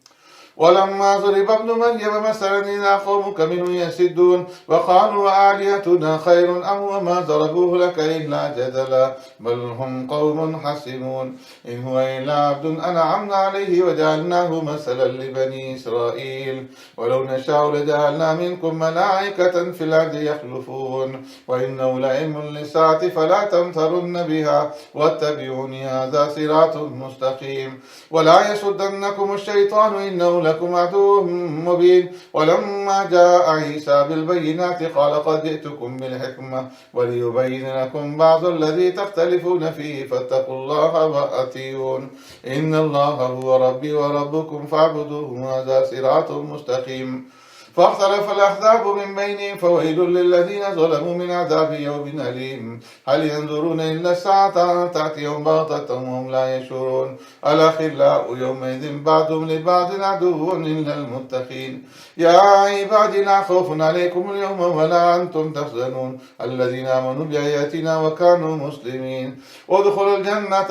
ولما ضرب ابن مريم مثلا إذا قومك منه يسدون وقالوا آلهتنا خير أم وما ضربوه لك إلا جدلا بل هم قوم حسمون إن هو إلا عبد أنعمنا عليه وجعلناه مثلا لبني إسرائيل ولو نشاء لجعلنا منكم ملائكة في الأرض يخلفون وإنه لعلم للساعة فلا تمترن بها واتبعوني هذا صراط مستقيم ولا يصدنكم الشيطان إنه لكم عدو مبين ولما جاء عيسى بالبينات قال قد جئتكم بالحكمة وليبين لكم بعض الذي تختلفون فيه فاتقوا الله وأطيعون إن الله هو ربي وربكم فاعبدوه هذا صراط مستقيم فاختلف الأحزاب من بينهم فويل للذين ظلموا من عذاب يوم أليم هل ينظرون إلا الساعة أن تأتيهم بغتة وهم لا يشعرون الأخلاء يومئذ بعضهم لبعض عدو إلا المتقين يا عبادي لا خوف عليكم اليوم ولا أنتم تحزنون الذين آمنوا بآياتنا وكانوا مسلمين ادخلوا الجنة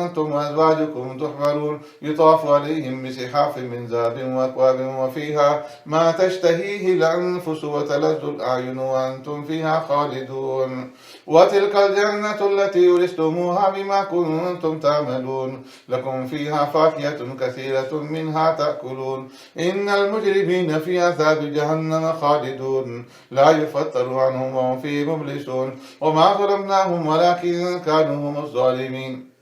أنتم وأزواجكم تحبرون يطاف عليهم بصحاف من ذهب وأكواب وفيها ما تشتهيه الأنفس وتلذ الأعين وأنتم فيها خالدون وتلك الجنة التي ورثتموها بما كنتم تعملون لكم فيها فاكهة كثيرة منها تأكلون إن المجرمين في عذاب جهنم خالدون لا يفتر عنهم وهم فيه مبلسون وما ظلمناهم ولكن كانوا هم الظالمين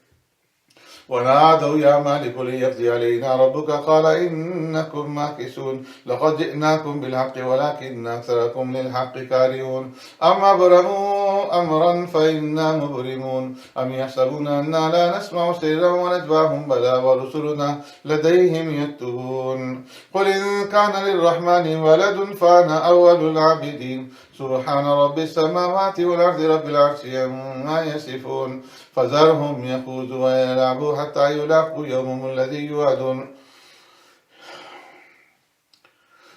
ونادوا يا مالك ليقضي علينا ربك قال إنكم ماكثون لقد جئناكم بالحق ولكن أكثركم للحق كارهون أم أبرموا أمرا فإنا مبرمون أم يحسبون أنا لا نسمع سرا ونجواهم بلى ورسلنا لديهم يكتبون قل إن كان للرحمن ولد فأنا أول العابدين سبحان رب السماوات والأرض رب العرش عما يصفون فذرهم يخوضوا ويلعبوا حتى يلاقوا يومهم الذي يوعدون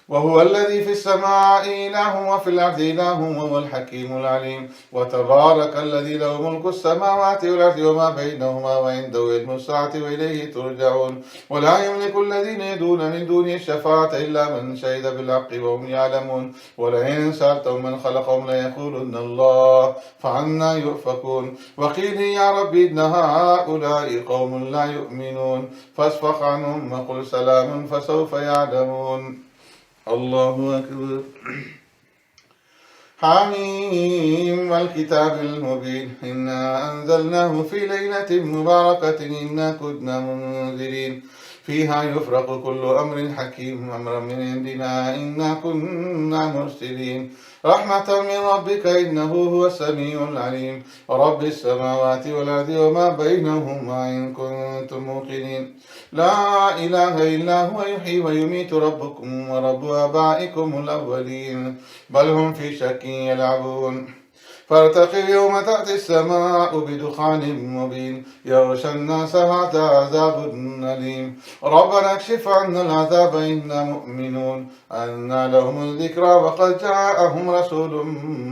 وهو الذي في السماء إله وفي الأرض إله وهو الحكيم العليم وتبارك الذي له ملك السماوات والأرض وما بينهما وعنده علم الساعة وإليه ترجعون ولا يملك الذين يدعون من دونه الشفاعة إلا من شهد بالحق وهم يعلمون ولئن سألتهم من خلقهم ليقولن الله فعنا يؤفكون وقيل يا رب إن هؤلاء قوم لا يؤمنون فاصفح عنهم وقل سلام فسوف يعلمون الله أكبر حميم والكتاب المبين إنا أنزلناه في ليلة مباركة إنا كنا منذرين فيها يفرق كل أمر حكيم أمرا من عندنا إنا كنا مرسلين رحمة من ربك إنه هو السميع العليم رب السماوات والأرض وما بينهما إن كنتم موقنين لا إله إلا هو يحيي ويميت ربكم ورب آبائكم الأولين بل هم في شك يلعبون فارتقب يوم تأتي السماء بدخان مبين يغشى الناس هذا عذاب أليم ربنا اكشف عنا العذاب إنا مؤمنون أنى لهم الذكرى وقد جاءهم رسول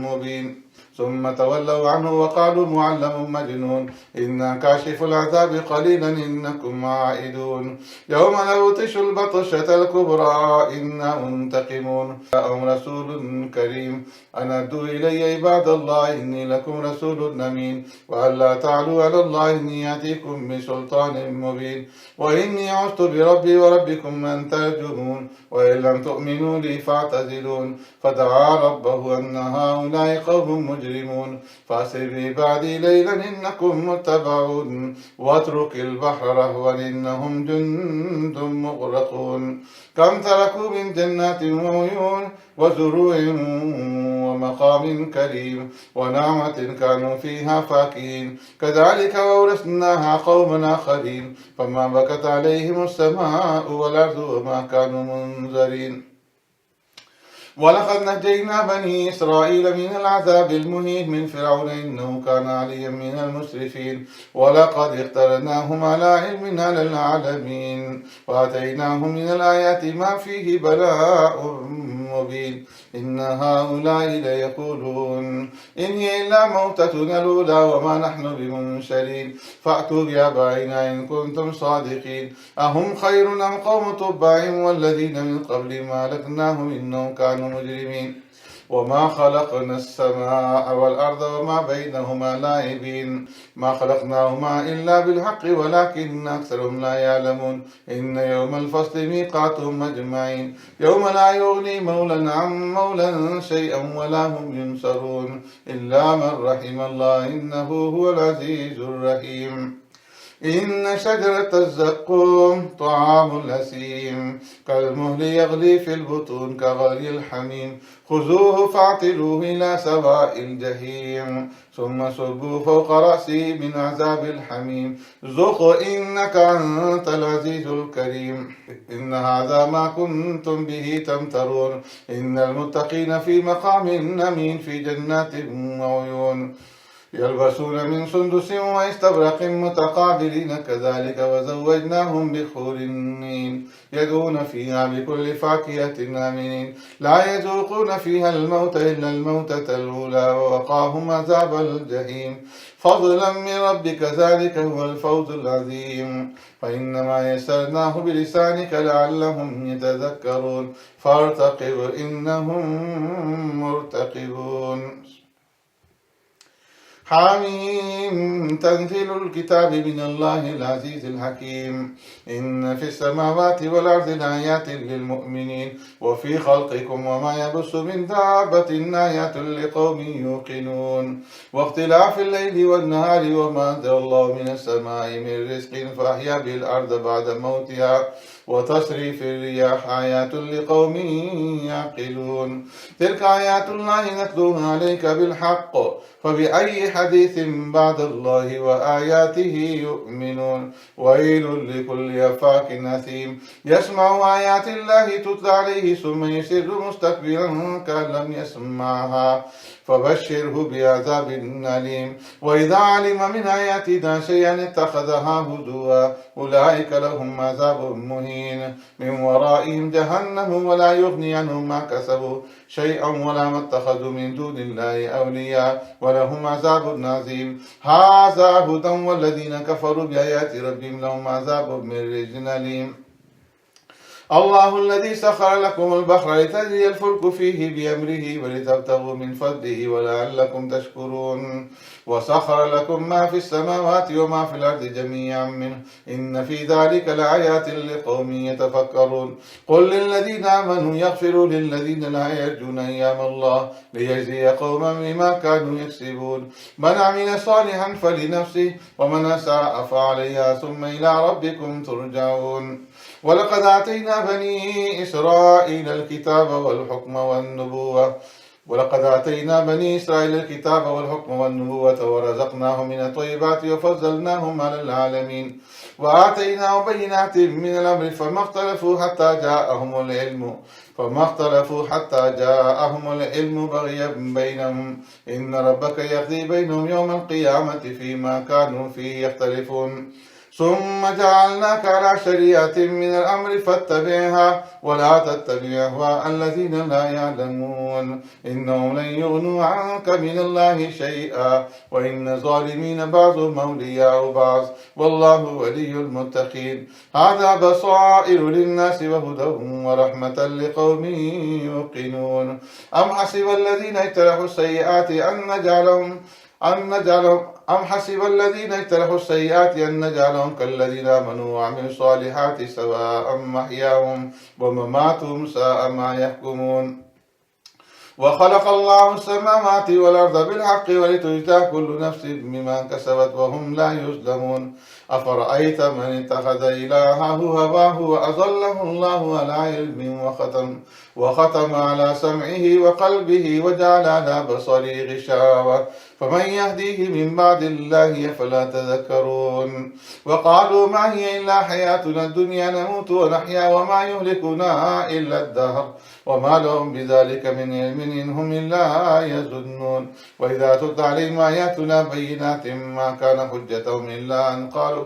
مبين ثم تولوا عنه وقالوا معلم مجنون إنا كاشف العذاب قليلا إنكم عائدون يوم نبطش البطشة الكبرى إنا منتقمون جاءهم رسول كريم أن أدوا إلي عباد الله إني لكم رسول أمين وألا تعلوا على الله إني يأتيكم بسلطان مبين وإني عذت بربي وربكم أن ترجمون وإن لم تؤمنوا لي فاعتزلون فدعا ربه أن هؤلاء قوم مجرمون فأسر بعبادي ليلا إنكم متبعون واترك البحر رهوا إنهم جند مغرقون كم تركوا من جنات وعيون وزروع ومقام كريم ونعمة كانوا فيها فاكهين كذلك وورثناها قوما آخرين فما بكت عليهم السماء والأرض وما كانوا منذرين ولقد نجينا بني إسرائيل من العذاب المهين من فرعون إنه كان عليا من المسرفين ولقد اخترناهم على علم على العالمين وآتيناهم من الآيات ما فيه بلاء مبين إن هؤلاء ليقولون إن هي إلا موتتنا الأولى وما نحن بمنشرين فأتوا بآبائنا إن كنتم صادقين أهم خير أم قوم تبع والذين من قبل ما أهلكناهم إنهم كانوا مجرمين وما خلقنا السماء والأرض وما بينهما لاعبين ما خلقناهما إلا بالحق ولكن أكثرهم لا يعلمون إن يوم الفصل ميقاتهم أجمعين يوم لا يغني مولا عن مولا شيئا ولا هم ينصرون إلا من رحم الله إنه هو العزيز الرحيم إن شجرة الزقوم طعام الأثيم كالمهل يغلي في البطون كغلي الحميم خذوه فاعتلوه إلى سواء الجحيم ثم صبوا فوق رأسه من عذاب الحميم ذق إنك أنت العزيز الكريم إن هذا ما كنتم به تمترون إن المتقين في مقام أمين في جنات وعيون يلبسون من سندس واستبرق متقابلين كذلك وزوجناهم بحور عين يدعون فيها بكل فاكهة آمنين لا يذوقون فيها الموت إلا الموتة الأولى ووقاهم عذاب الجحيم فضلا من ربك ذلك هو الفوز العظيم فإنما يسرناه بلسانك لعلهم يتذكرون فارتقب إنهم مرتقبون حميم تنزيل الكتاب من الله العزيز الحكيم إن في السماوات والأرض لآيات للمؤمنين وفي خلقكم وما يبث من دابة آيات لقوم يوقنون واختلاف الليل والنهار وما أنزل الله من السماء من رزق فأحيا به الأرض بعد موتها وتصريف الرياح آيات لقوم يعقلون تلك آيات الله نتلوها عليك بالحق فبأي حديث بعد الله وآياته يؤمنون ويل لكل أفاك أثيم يسمع آيات الله تتلى عليه ثم يصر مستكبرا كأن لم يسمعها فبشره بعذاب أليم وإذا علم من آياتنا شيئا اتخذها هزوا أولئك لهم عذاب مهين من ورائهم جهنم ولا يغني عنهم ما كسبوا شيئا ولا ما اتخذوا من دون الله أولياء ولهم عذاب عظيم هذا هدى والذين كفروا بآيات ربهم لهم عذاب من رجز أليم الله الذي سخر لكم البحر لتجري الفلك فيه بأمره ولتبتغوا من فضله ولعلكم تشكرون وسخر لكم ما في السماوات وما في الأرض جميعا منه إن في ذلك لآيات لقوم يتفكرون قل للذين آمنوا يغفروا للذين لا يرجون أيام الله ليجزي قوما بما كانوا يكسبون من عمل صالحا فلنفسه ومن أساء فعليها ثم إلى ربكم ترجعون ولقد آتينا بني إسرائيل الكتاب والحكم والنبوة ولقد آتينا بني إسرائيل الكتاب والحكم والنبوة ورزقناهم من الطيبات وفضلناهم على العالمين وآتيناهم بينات من الأمر فما اختلفوا حتى جاءهم العلم بغيا بينهم إن ربك يقضي بينهم يوم القيامة فيما كانوا فيه يختلفون ثم جعلناك على شريعة من الأمر فاتبعها ولا تتبع أهواء الذين لا يعلمون إنهم لن يغنوا عنك من الله شيئا وإن الظالمين بعضهم أولياء بعض والله ولي المتقين هذا بصائر للناس وهدى ورحمة لقوم يوقنون أم حسب الذين اجترحوا السيئات أن نجعلهم كالذين آمنوا وعملوا الصالحات سواء محياهم ومماتهم ساء ما يحكمون وخلق الله السماوات والأرض بالحق ولتجزى كل نفس بما كسبت وهم لا يظلمون أفرأيت من اتخذ إلهه هواه وأضله الله على علم وختم على سمعه وقلبه وجعل على بصره غشاوة فمن يهديه من بعد الله فلا تذكرون وقالوا ما هي إلا حياتنا الدنيا نموت ونحيا وما يهلكنا إلا الدهر وما لهم بذلك من علم إن هم إلا يظنون وإذا تتلى عليهم آياتنا بينات ما كان حجتهم إلا أن قالوا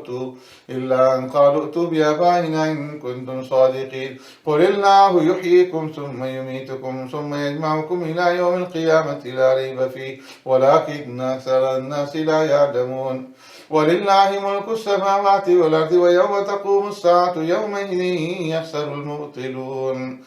ائتوا بآبائنا إن كنتم صادقين قل الله يحييكم ثم يميتكم ثم يجمعكم إلى يوم القيامة لا ريب فيه ولكن أكثر الناس لا يعلمون ولله ملك السماوات والأرض ويوم تقوم الساعة يومئذ يخسر المبطلون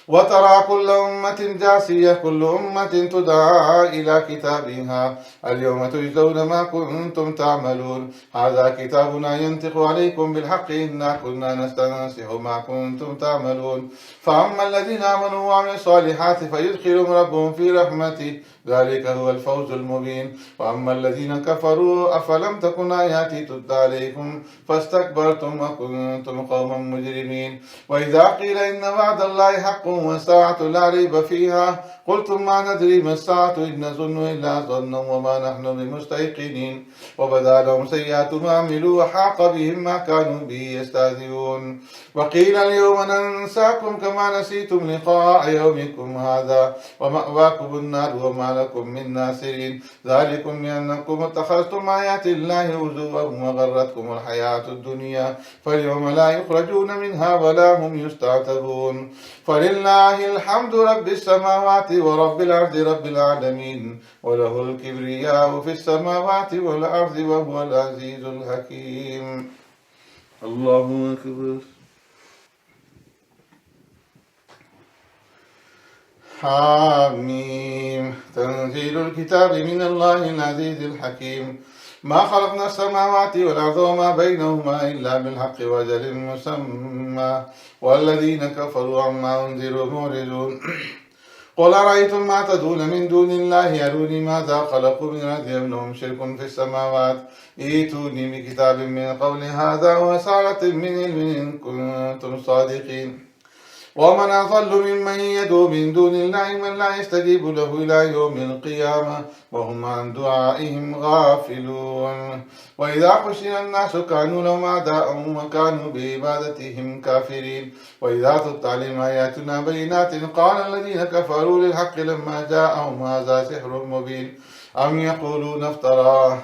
وترى كل أمة جاثية كل أمة تدعى إلى كتابها اليوم تجزون ما كنتم تعملون هذا كتابنا ينطق عليكم بالحق إنا كنا نستنسخ ما كنتم تعملون فأما الذين آمنوا وعملوا الصالحات فيدخلهم ربهم في رحمته ذلك هو الفوز المبين وأما الذين كفروا أفلم تكن آياتي تتلى عليكم فاستكبرتم وكنتم قوما مجرمين وإذا قيل إن وعد الله حق والساعة لا ريب فيها قلتم ما ندري ما الساعة إن نظن إلا ظنا وما نحن بمستيقنين وبدا لهم سيئات ما عملوا وحاق بهم ما كانوا به يستهزئون وقيل اليوم ننساكم كما نسيتم لقاء يومكم هذا ومأواكم النار وما لكم من ناصرين ذلكم بأنكم اتخذتم آيات الله هزوا وغرتكم الحياة الدنيا فاليوم لا يخرجون منها ولا هم يستعتبون فلله الحمد رب السماوات ورب الأرض رب العالمين وله الكبرياء في السماوات والأرض وهو العزيز الحكيم الله أكبر حميم تنزيل الكتاب من الله العزيز الحكيم ما خلقنا السماوات والأرض وما بينهما إلا بالحق وأجل مسمى والذين كفروا عما أنذروا معرضون قل أرأيتم ما تدعون من دون الله أروني ماذا خلقوا من الأرض أم لهم شرك في السماوات ائتوني بكتاب من قبل هذا وسارة من علم إن كنتم صادقين ومن أضل ممن يدعو من دون الله من لا يستجيب له إلى يوم القيامة وهم عن دعائهم غافلون وإذا حشر الناس كانوا لهم أعداء وكانوا بعبادتهم كافرين وإذا تتلى عليهم آياتنا بينات قال الذين كفروا للحق لما جاءهم هذا سحر مبين أم يقولون افتراه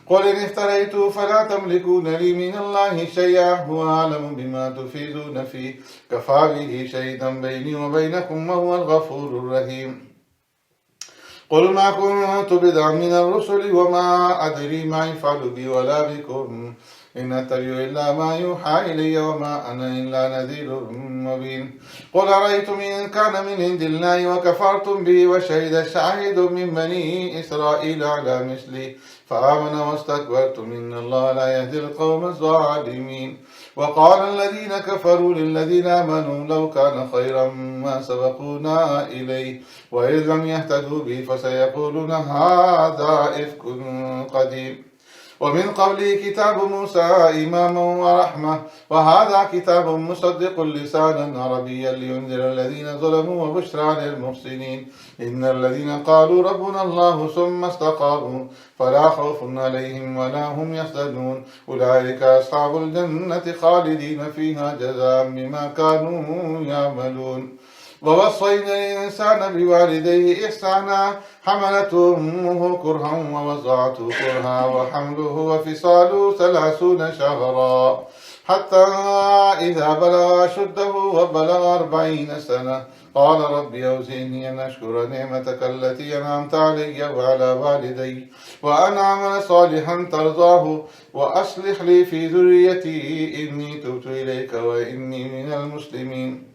قل إن افتريته فلا تملكون لي من الله شيئا هو أعلم بما تفيدون فيه كفى به شهيدا بيني وبينكم وهو الغفور الرحيم قل ما كنت بدعا من الرسل وما أدري ما يفعل بي ولا بكم إن أتبع إلا ما يوحى إلي وما أنا إلا نذير مبين قل أرأيتم إن كان من عند الله وكفرتم به وشهد شاهد من بني إسرائيل على مثلي فآمن واستكبرتم إن الله لا يهدي القوم الظالمين وقال الذين كفروا للذين آمنوا لو كان خيرا ما سبقونا إليه وإذ لم يهتدوا به فسيقولون هذا إفك قديم ومن قبله كتاب موسى إماما ورحمة، وهذا كتاب مصدق لسانا عربيا لينذر الذين ظلموا وبشرى للمحسنين. إن الذين قالوا ربنا الله ثم استقاموا فلا خوف عليهم ولا هم يحزنون، أولئك أصحاب الجنة خالدين فيها جزاء بما كانوا يعملون. ووصينا الإنسان بوالديه إحسانا، حملته أمه كرها ووضعته كرها وحمله وفصاله 30 شهرا حتى إذا بلغ أشده وبلغ 40 سنة قال رب أوزعني أن أشكر نعمتك التي أنعمت علي وعلى والدي وأن أعمل صالحا ترضاه وأصلح لي في ذريتي إني تبت إليك وإني من المسلمين.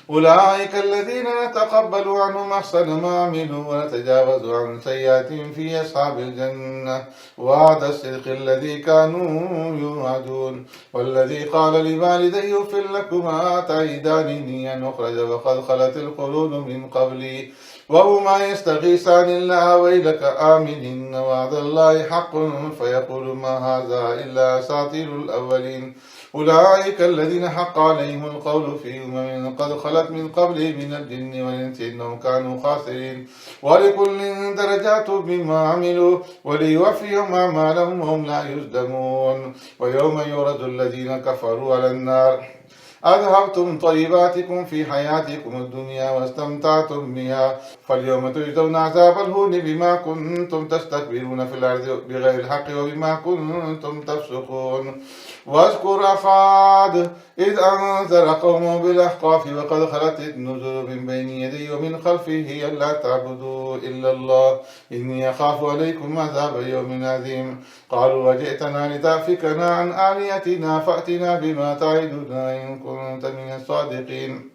أولئك الذين نتقبل عنهم أحسن ما عملوا ونتجاوز عن سيئاتهم في أصحاب الجنة، وعد الصدق الذي كانوا يوعدون. والذي قال لوالديه أف لكما تعيدانني أن أخرج وقد خلت القرون من قبلي وهما يستغيثان الله ويلك آمن إن وعد الله حق فيقول ما هذا إلا أساطير الأولين. أولئك الذين حق عليهم القول في أمم قد خلت من قبلهم من الجن والإنس إنهم كانوا خاسرين. ولكل درجات مما عملوا وليوفيهم أعمالهم وهم لا يظلمون. ويوم يعرض الذين كفروا على النار أذهبتم طيباتكم في حياتكم الدنيا واستمتعتم بها فاليوم تجزون عذاب الهون بما كنتم تستكبرون في الأرض بغير الحق وبما كنتم تفسقون. واذكر أخا عاد إذ أنذر قومه بالأحقاف وقد خلت النذر من بين يدي ومن خلفه ألا تعبدوا إلا الله إني أخاف عليكم عذاب يوم عظيم. قالوا وجئتنا لتأفكنا عن آلهتنا فأتنا بما تعدنا إن كنت من الصادقين.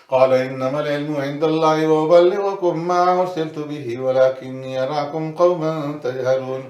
قال إنما العلم عند الله وأبلغكم ما أرسلت به ولكني أراكم قوما تجهلون.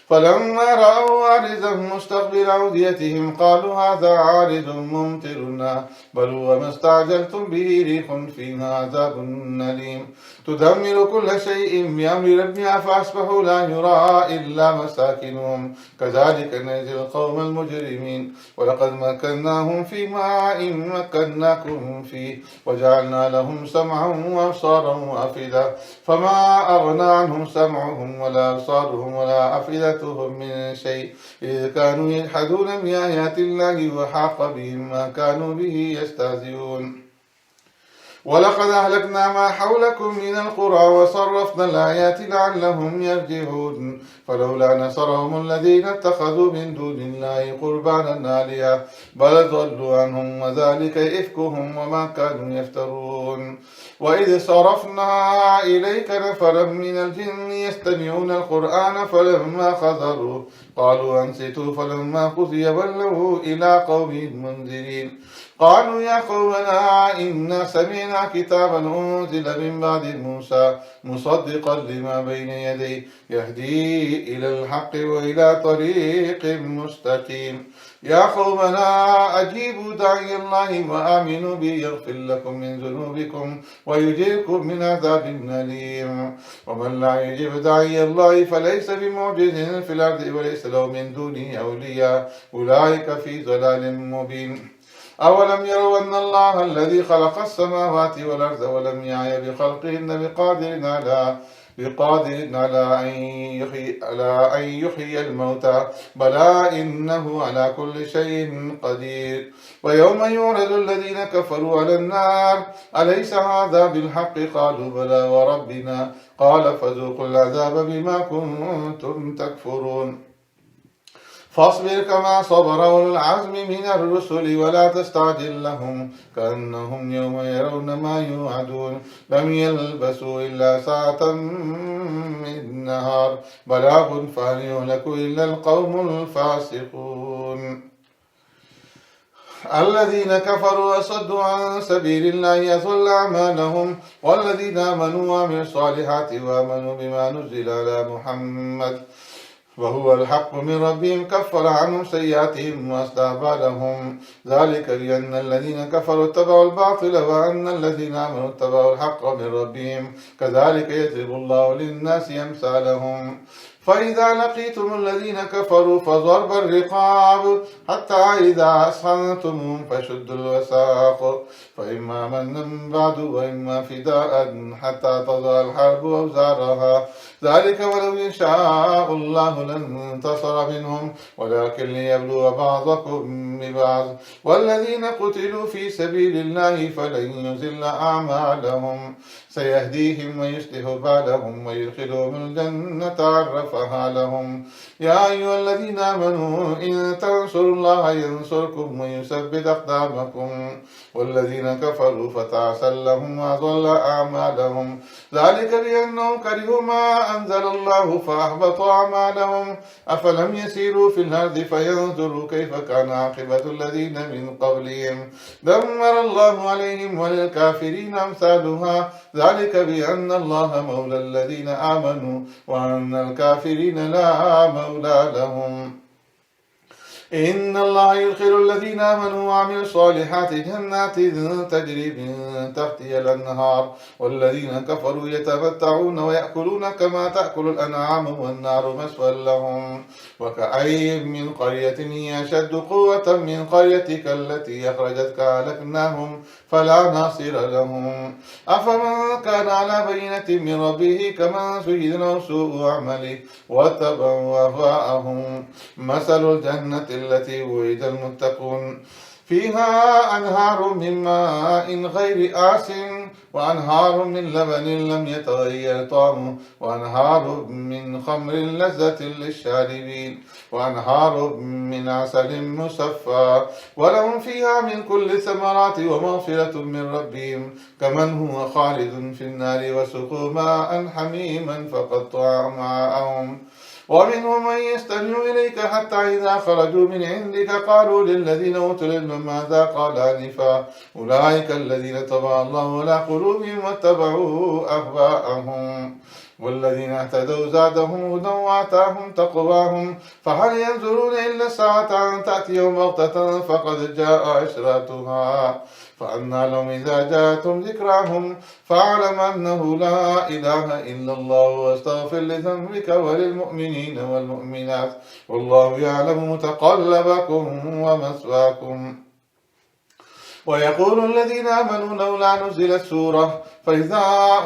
فلما رأوا عارضا مستقبل أوديتهم قالوا هذا عارض ممطرنا بل هو ما استعجلتم به ريح فيها عذاب أليم تدمر كل شيء بأمر ربها فأصبحوا لا يرى إلا مساكنهم كذلك نجزي القوم المجرمين. ولقد مكناهم في ماء مكناكم فيه وجعلنا لهم سمعا وأبصارا وأفئدة فما أغنى عنهم سمعهم ولا أبصارهم ولا أفئدة من شيء إذ كانوا يجحدون بآيات الله وحاق بهم ما كانوا به يستهزئون. ولقد أهلكنا ما حولكم من القرى وصرفنا الآيات لعلهم يرجعون. فلولا نصرهم الذين اتخذوا من دون الله قربانا آلهة بل ضلوا عنهم وذلك إفكهم وما كانوا يفترون. وإذ صرفنا إليك نفرا من الجن يستمعون القرآن فلما حضروه قالوا أنصتوا فلما قضي ولوا إلى قومهم منذرين. قالوا يا قومنا إنا سمعنا كتابا أنزل من بعد موسى مصدقا لما بين يديه يهدي إلى الحق وإلى طريق مستقيم. يا قومنا أجيبوا داعي الله وآمنوا به يغفر لكم من ذنوبكم ويجيركم من عذاب أليم. ومن لا يجيب داعي الله فليس بمعجز في الأرض وليس له من دونه أولياء أولئك في ضلال مبين. أولم يروا أن الله الذي خلق السماوات والأرض ولم يعي بخلقهن بقادر على أن يحيي الموتى بلى إنه على كل شيء قدير. ويوم يعرض الذين كفروا على النار أليس هذا بالحق قالوا بلى وربنا قال فذوقوا العذاب بما كنتم تكفرون. فاصبر كما صبر أولو العزم من الرسل ولا تستعجل لهم كأنهم يوم يرون ما يوعدون لم يلبسوا إلا ساعة من نهار بلاغ فهل يهلك إلا القوم الفاسقون. الذين كفروا وصدوا عن سبيل الله أضل أعمالهم والذين آمنوا وعملوا الصالحات وآمنوا بما نزل على محمد وهو الحق من ربهم كفر عنهم سيئاتهم وأصلح بالهم ذلك بأن الذين كفروا اتبعوا الباطل وأن الذين آمنوا اتبعوا الحق من ربهم كذلك يضرب الله للناس أمثالهم. فإذا لقيتم الذين كفروا فضرب الرقاب حتى إذا أسخنتموهم فشدوا الوثاق فإما منا بعد وإما فداء حتى تضع الحرب أوزارها ذلك ولو يشاء الله لانتصر منهم ولكن ليبلو بعضكم ببعض والذين قتلوا في سبيل الله فلن يضل أعمالهم سيهديهم ويصلح بالهم ويدخلهم الجنة عرفها لهم يا أيها الذين آمنوا إن تنصروا الله ينصركم ويثبت أقدامكم والذين كفروا فتعسا لهم وأضل أعمالهم ذلك بأنهم كرهوا ما أنزل الله فأحبط أعمالهم أفلم يسيروا في الأرض فينظروا كيف كان عاقبة الذين من قبلهم دمر الله عليهم وللكافرين أمثالها ذلك بأن الله مولى الذين آمنوا وأن الكافرين لا مولى لهم إن الله يدخل الذين آمنوا وعملوا الصالحات جنات تجري من تحتها الأنهار والذين كفروا يتمتعون ويأكلون كما تأكل الأنعام والنار مثوى لهم وكأي من قرية هي أشد قوة من قريتك التي أخرجتك أهلكناهم فلا ناصر لهم أفمن كان على بينة من ربه كمن زين له سوء عمله واتبعوا أهواءهم مثل الجنة التي وعد المتقون فيها أنهار من ماء غير آسن وأنهار من لبن لم يتغير طعمه وأنهار من خمر لذة للشاربين وأنهار من عسل مصفى ولهم فيها من كل الثمرات ومغفرة من ربهم كمن هو خالد في النار وسقوا ماء حميما فقطع أمعاءهم ومنهم من يستمع إليك حتى إذا خرجوا من عندك قالوا للذين أوتوا العلم ماذا قال آنفا أولئك الذين طبع الله على قلوبهم واتبعوا أهواءهم والذين اهتدوا زادهم هدى وآتاهم تقواهم فهل ينظرون إلا الساعة أن تأتيهم بغتة فقد جاء أشراطها فأنى لهم إذا جاءتهم ذكراهم فاعلم أنه لا إله إلا الله واستغفر لذنبك وللمؤمنين والمؤمنات والله يعلم متقلبكم ومثواكم ويقول الذين آمنوا لولا نزلت سورة فإذا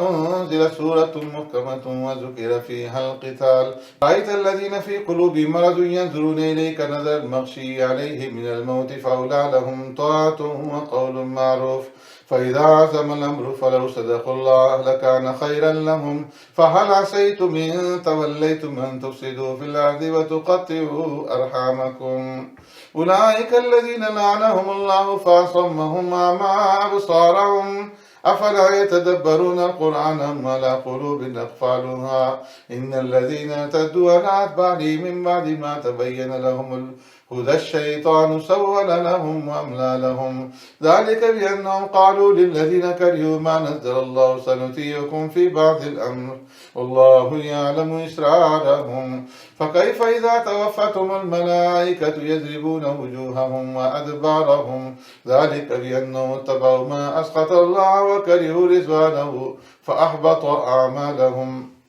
أنزلت سورة محكمة وذكر فيها القتال رأيت الذين في قلوبهم مرض ينظرون إليك نظر المغشي عليه من الموت فأولى لهم طاعة وقول معروف فإذا عزم الأمر فلو صدقوا الله لكان خيرا لهم فهل عسيتم إن توليتم أن تفسدوا في الأرض وتقطعوا أرحامكم أولئك الذين لعنهم الله فأصمهم أعمى أبصارهم أفلا يتدبرون القرآن أم على قلوب أقفالها إن الذين ارتدوا على أدبارهم من بعد ما تبين لهم هدى الشيطان سول لهم وأملى لهم ذلك بأنهم قالوا للذين كرهوا ما نزل الله سنطيعكم في بعض الأمر والله يعلم إسرارهم فكيف إذا توفتهم الملائكة يضربون وجوههم وأدبارهم ذلك بأنهم اتبعوا ما أسخط الله وكرهوا رضوانه فأحبط أعمالهم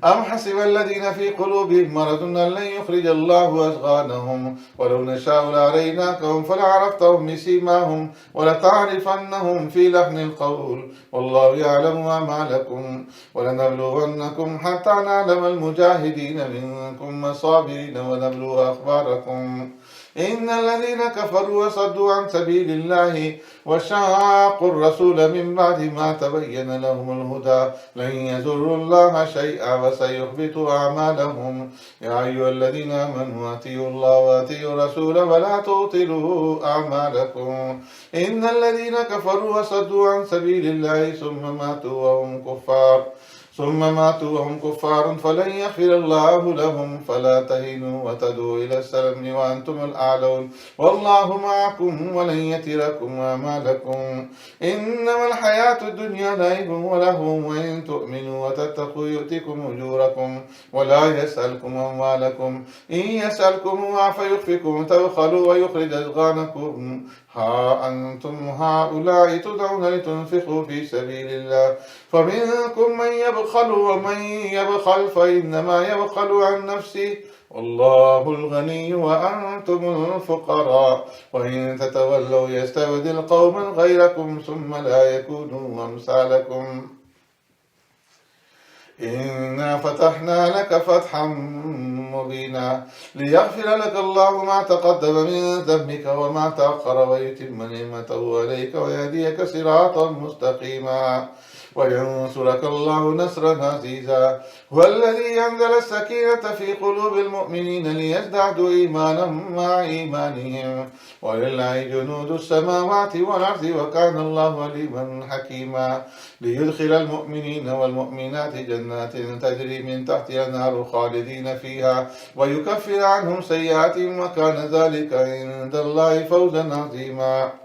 أم حسب الذين في قلوبهم مرض أن لن يخرج الله أضغانهم ولو نشاء لأريناكهم فلعرفتهم بسيماهم ولتعرفنهم في لحن القول والله يعلم أعمالكم ولنبلونكم حتى نعلم المجاهدين منكم والصابرين ونبلو أخباركم إن الذين كفروا وصدوا عن سبيل الله وشاقوا الرسول من بعد ما تبين لهم الهدى لن يضروا الله شيئا وسيحبط أعمالهم يا أيها الذين آمنوا أطيعوا الله وأطيعوا الرسول ولا تبطلوا أعمالكم إن الذين كفروا وصدوا عن سبيل الله ثم ماتوا وهم كفار فلن يغفر الله لهم فلا تهنوا وتدعوا إلى السلم وأنتم الأعلون والله معكم ولن يتركم أعمالكم إنما الحياة الدنيا لعب ولهو وإن تؤمنوا وتتقوا يؤتكم أجوركم ولا يسألكم أموالكم إن يسألكموها فيخفكم تبخلوا ويخرج أضغانكم ها أنتم هؤلاء تدعون لتنفقوا في سبيل الله فمنكم من يبخل يبخلوا ومن يبخل فإنما يبخل عن نفسه والله الغني وأنتم الفقراء وإن تتولوا يستبدل قوما غيركم ثم لا يكونوا أمثالكم إنا فتحنا لك فتحا مبينا ليغفر لك الله ما تقدم من ذنبك وما تأخر ويتم نعمته عليك ويهديك صراطا مستقيما وينصرك الله نصرا عزيزا هو الذي أنزل السكينة في قلوب المؤمنين ليزدادوا إيمانا مع إيمانهم ولله جنود السماوات والأرض وكان الله عليما حكيما ليدخل المؤمنين والمؤمنات جنات تجري من تحتها الأنهار خالدين فيها ويكفر عنهم سيئاتهم وكان ذلك عند الله فوزا عظيما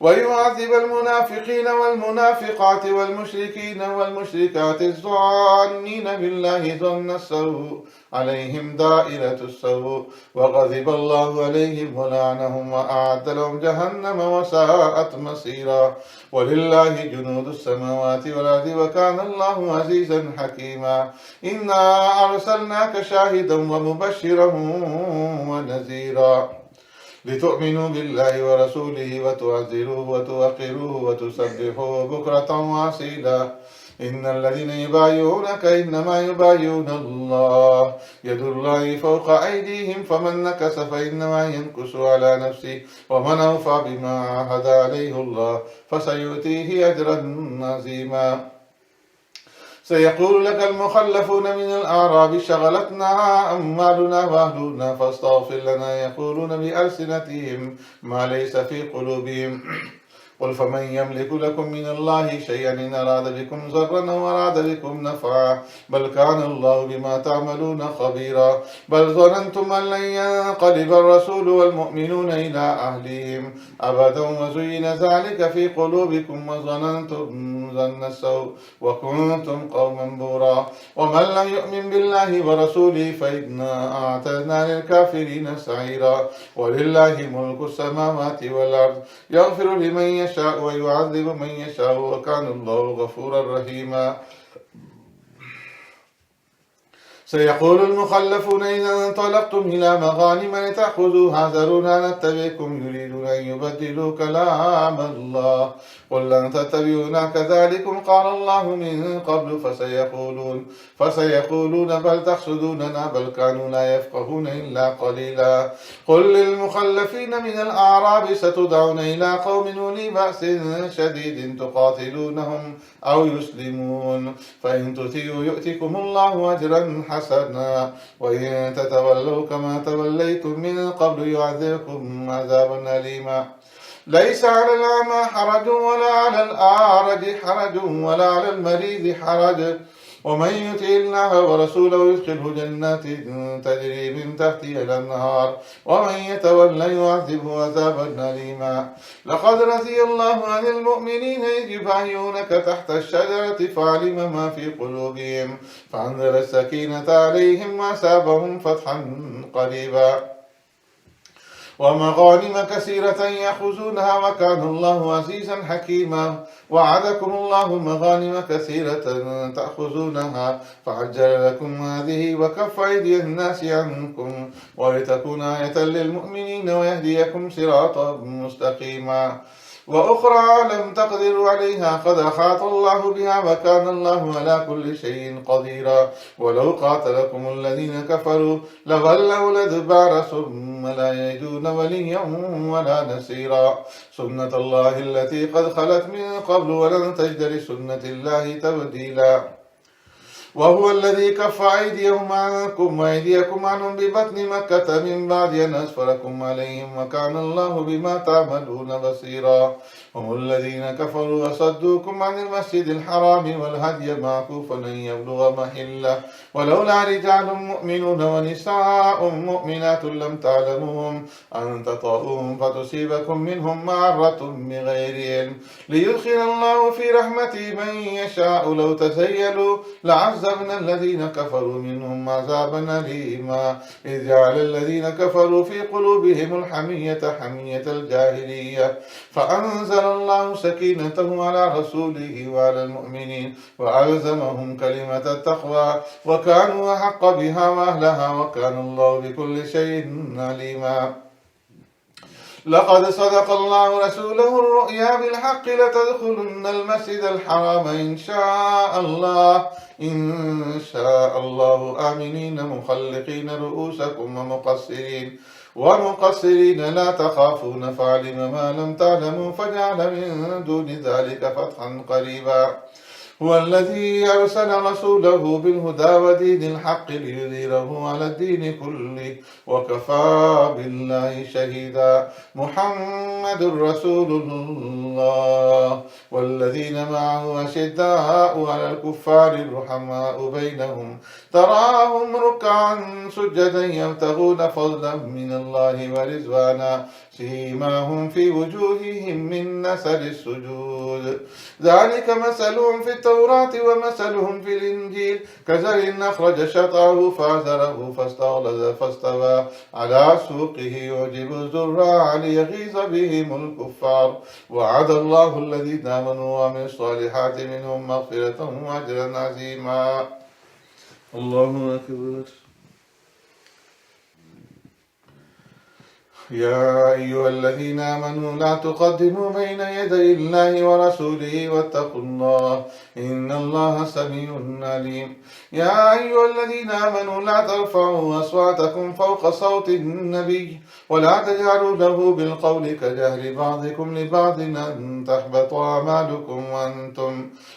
ويعذب المنافقين والمنافقات والمشركين والمشركات الظانين بالله ظن السوء عليهم دائرة السوء وغضب الله عليهم ولعنهم وأعد لهم جهنم وساءت مصيرا ولله جنود السماوات والأرض وكان الله عزيزا حكيما إنا أرسلناك شاهدا ومبشرا ونذيرا لتؤمنوا بالله ورسوله وتعزروه وتوقروه وتسبحوه بكرة وأصيلا إن الذين يبايعونك إنما يبايعون الله يد الله فوق أيديهم فمن نكث فإنما ينكث على نفسه ومن أوفى بما عاهد عليه الله فسيؤتيه أجرا عظيما سيقول لك المخلفون من الأعراب شغلتنا أموالنا وأهلنا فاستغفر لنا يقولون بألسنتهم ما ليس في قلوبهم قل فمن يملك لكم من الله شيئا إن أراد بكم ضرا أو أراد بكم نفعا بل كان الله بما تعملون خبيرا بل ظننتم أن لن ينقلب الرسول والمؤمنون إلى أهلهم أبدا وزين ذلك في قلوبكم وظننتم ظن السوء وكنتم قوما بورا ومن لم يؤمن بالله ورسوله فإنا أعتدنا للكافرين سعيرا ولله ملك السماوات والأرض يغفر لمن يشاء ويعذب من يشاء وكان الله غفورا رحيما سيقول المخلفون إذا انطلقتم إلى مغانم لتأخذوها ذرونا نتبعكم يريدون أن يبدلوا كلام الله قل لن تتبعونا كذلكم قال الله من قبل فسيقولون بل تحسدوننا بل كانوا لا يفقهون إلا قليلا قل للمخلفين من الأعراب ستدعون إلى قوم أولي بأس شديد تقاتلونهم أو يسلمون فإن تطيعوا يؤتكم الله أجرا حسنا وإن تتولوا كما توليتم من قبل يعذبكم عذابا أليما ليس على الأعمى حرج ولا على الأعرج حرج ولا على المريض حرج ومن يطع الله ورسوله يدخله جنات تجري من تحتها الأنهار ومن يتولى يعذبه عذابا أليما لقد رضي الله عن المؤمنين إذ يبايعونك تحت الشجرة فعلم ما في قلوبهم فأنزل السكينة عليهم وأثابهم فتحا قريبا ومغانم كثيرة يأخذونها وكان الله عزيزا حكيما وعدكم الله مغانم كثيرة تأخذونها فعجل لكم هذه وكف أيدي الناس عنكم ولتكون آية للمؤمنين ويهديكم صراطا مستقيما وأخرى لم تقدروا عليها قد أحاط الله بها وكان الله على كل شيء قديرا ولو قاتلكم الذين كفروا لولوا الأدبار ثم لا يجدون وليا ولا نصيرا سنة الله التي قد خلت من قبل ولن تجد لسنة الله تبديلا وهو الذي كف أيديهم عنكم وأيديكم عنهم ببطن مكة من بعد أن أسفركم عليهم وكان الله بما تعملون بصيرا هم الذين كفروا وصدوكم عن المسجد الحرام والهدي معكوفا أن يبلغ محله ولولا رجال مؤمنون ونساء مؤمنات لم تعلموهم أن تطؤوهم فتصيبكم منهم معرة بغير علم ليدخل الله في رحمته من يشاء لو تزيلوا لعز وعذبنا الذين كفروا منهم عذابا أليما إذ جعل الذين كفروا في قلوبهم الحمية حمية الجاهلية فأنزل الله سكينته على رسوله وعلى المؤمنين وألزمهم كلمة التقوى وكانوا أحق بها وأهلها وكان الله بكل شيء عليما لقد صدق الله رسوله الرؤيا بالحق لتدخلن المسجد الحرام إن شاء الله آمنين مخلقين رؤوسكم ومقصرين لا تخافون فعلم ما لم تعلموا فجعل من دون ذلك فتحا قريبا هو الذي أرسل رسوله بالهدى ودين الحق ليظهره على الدين كله وكفى بالله شهيدا محمد رسول الله والذين معه أشداء على الكفار رحماء بينهم تراهم ركعا سجدا يبتغون فضلا من الله ورضوانا سيماهم في وجوههم من أثر السجود ذلك مثلهم في التوراة ومثلهم في الإنجيل كزرع أخرج شطأه فآزره فاستغلظ فاستوى على سوقه يعجب الزراع ليغيظ بهم الكفار وعد الله الذين آمنوا وعملوا الصالحات منهم مغفرة وأجرا عظيما الله أكبر يا أيها الذين آمنوا لا تقدموا بين يدي الله ورسوله واتقوا الله إن الله سميع عليم يا أيها الذين آمنوا لا ترفعوا أصواتكم فوق صوت النبي ولا تجعلوا له بالقول كجهر بعضكم لبعض أن تحبط أعمالكم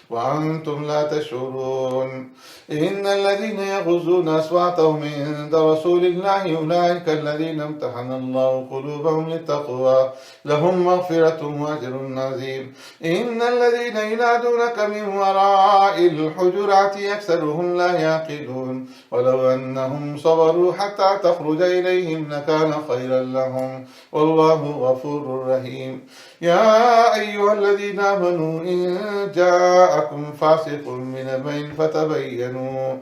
وأنتم لا تشعرون إن الذين يغضون أصواتهم عند رسول الله أولئك الذين امتحن الله قلوبهم للتقوى لهم مغفرة وأجر عظيم إن الذين ينادونك من وراء الحجرات أكثرهم لا يعقلون ولو أنهم صبروا حتى تخرج إليهم لكان خيرا لهم والله غفور رحيم يا أيها الذين آمنوا إن جاءكم فاسق بنبأ فتبينوا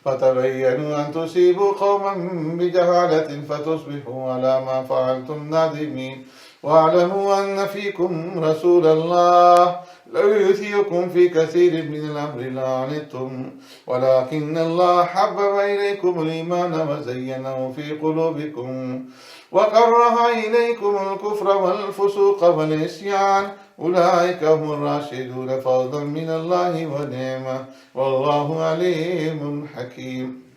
أن تصيبوا قوما بجهالة فتصبحوا على ما فعلتم نادمين واعلموا أن فيكم رسول الله لو يؤتيكم في كثير من الأمر لعنتم ولكن الله حبب إليكم الإيمان وزينه في قلوبكم وكره إليكم الكفر والفسوق والعصيان أولئك هم الراشدون فضلا من الله ونعمة والله عليم حكيم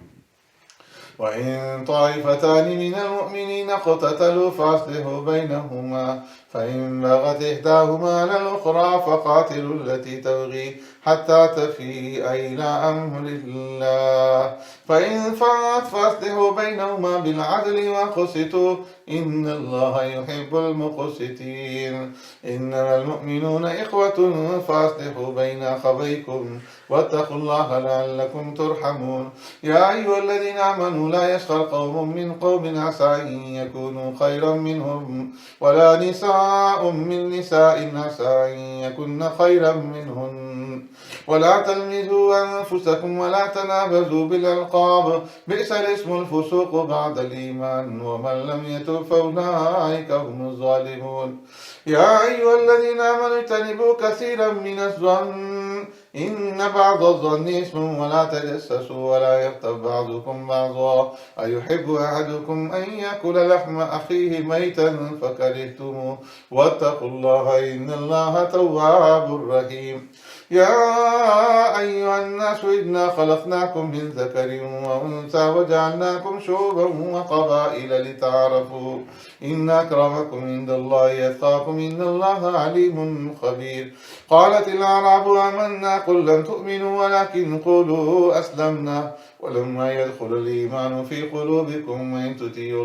وإن طائفتان من المؤمنين اقتتلوا فأصلحوا بينهما فإن بغت إحداهما على الأخرى فقاتلوا التي تبغي حتى تفيء إلى أمر الله فإن فعلت فأصلحوا بينهما بالعدل وأقسطوا إن الله يحب المقسطين إنما المؤمنون إخوة فأصلحوا بين أخويكم واتقوا الله لعلكم ترحمون يا أيها الذين آمنوا لا يسخر قوم من قوم عسى أن يكونوا خيرا منهم ولا نساء من نساء عسى أن يكن خيرا منهن ولا تلمزوا أنفسكم ولا تنابزوا بالألقاب بئس الاسم الفسوق بعد الإيمان ومن لم يتب فأولئك هم الظالمون يا أيها الذين آمنوا اجتنبوا كثيرا من الظن إن بعض الظن اسم ولا تجسسوا ولا يغتب بعضكم بعضا أيحب أحدكم أن يأكل لحم أخيه ميتا فكرهتموه واتقوا الله إن الله تواب رحيم يا أيها الناس إنا خلقناكم من ذكر وأنثى وجعلناكم شعوبا وقبائل لتعارفوا إن أكرمكم عند الله يتقاكم إن الله عليم خبير قالت الأعراب آمنا قل لم تؤمنوا ولكن قولوا أسلمنا ولما يدخل الإيمان في قلوبكم وإن تطيعوا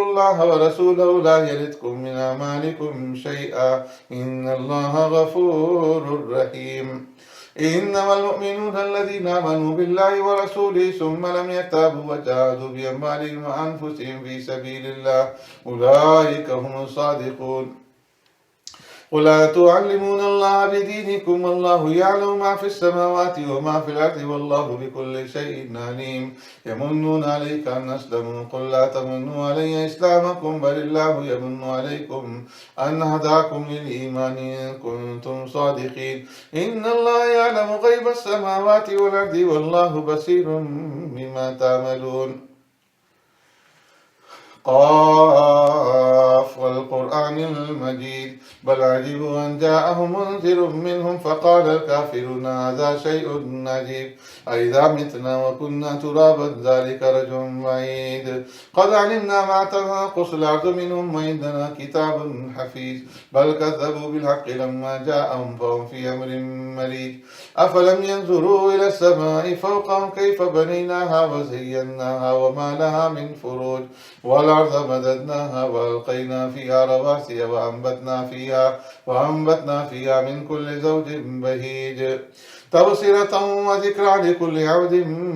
الله ورسوله لا يلدكم من أعمالكم شيئا إن الله غفور رحيم إنما المؤمنون الذين آمنوا بالله ورسوله ثم لم يرتابوا وجاهدوا بأموالهم وأنفسهم في سبيل الله أولئك هم الصادقون قل أتعلمون الله بدينكم والله يعلم ما في السماوات وما في الأرض والله بكل شيء عليم. يمنون عليك أن أسلموا قل لا تمنوا علي إسلامكم بل الله يمن عليكم أن هداكم للإيمان إن كنتم صادقين. إن الله يعلم غيب السماوات والأرض والله بصير بما تعملون. قاف والقرآن المجيد بل عجبوا أن جاءهم منذر منهم فقال الكافرون هذا شيء عجيب أئذا متنا وكنا ترابا ذلك رجع بعيد. قد علمنا ما تنقص الأرض منهم وعندنا كتاب حفيظ بل كذبوا بالحق لما جاءهم فهم في أمر مريج. أفلم ينظروا إلى السماء فوقهم كيف بنيناها وزيناها وما لها من فروج والأرض مددناها وألقينا فيها رواسي وأنبتنا فيها من كل زوج بهيج تبصرة وذكرى لكل عبد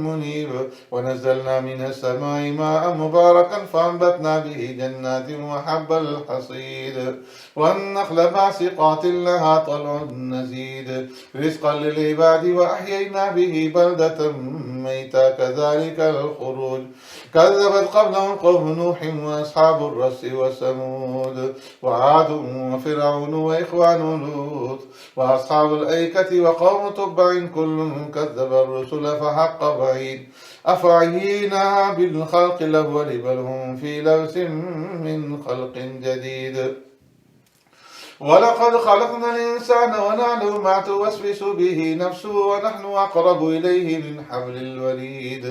منيب. ونزلنا من السماء ماء مباركا فأنبتنا به جنات وحب الحصيد والنخل باسقات لها طلع نزيد رزقا للعباد وأحيينا به بلدة ميتا كذلك الخروج. كذبت قبلهم قوم نوح وأصحاب الرس وثمود وعاد وفرعون وإخوان لوط وأصحاب الأيكة وقوم تبع كل كذب الرسل فحق وعيد. أفعينا بالخلق الأول بل هم في لبس من خلق جديد. ولقد خلقنا الإنسان ونعلم ما توسوس به نفسه ونحن أقرب إليه من حبل الوريد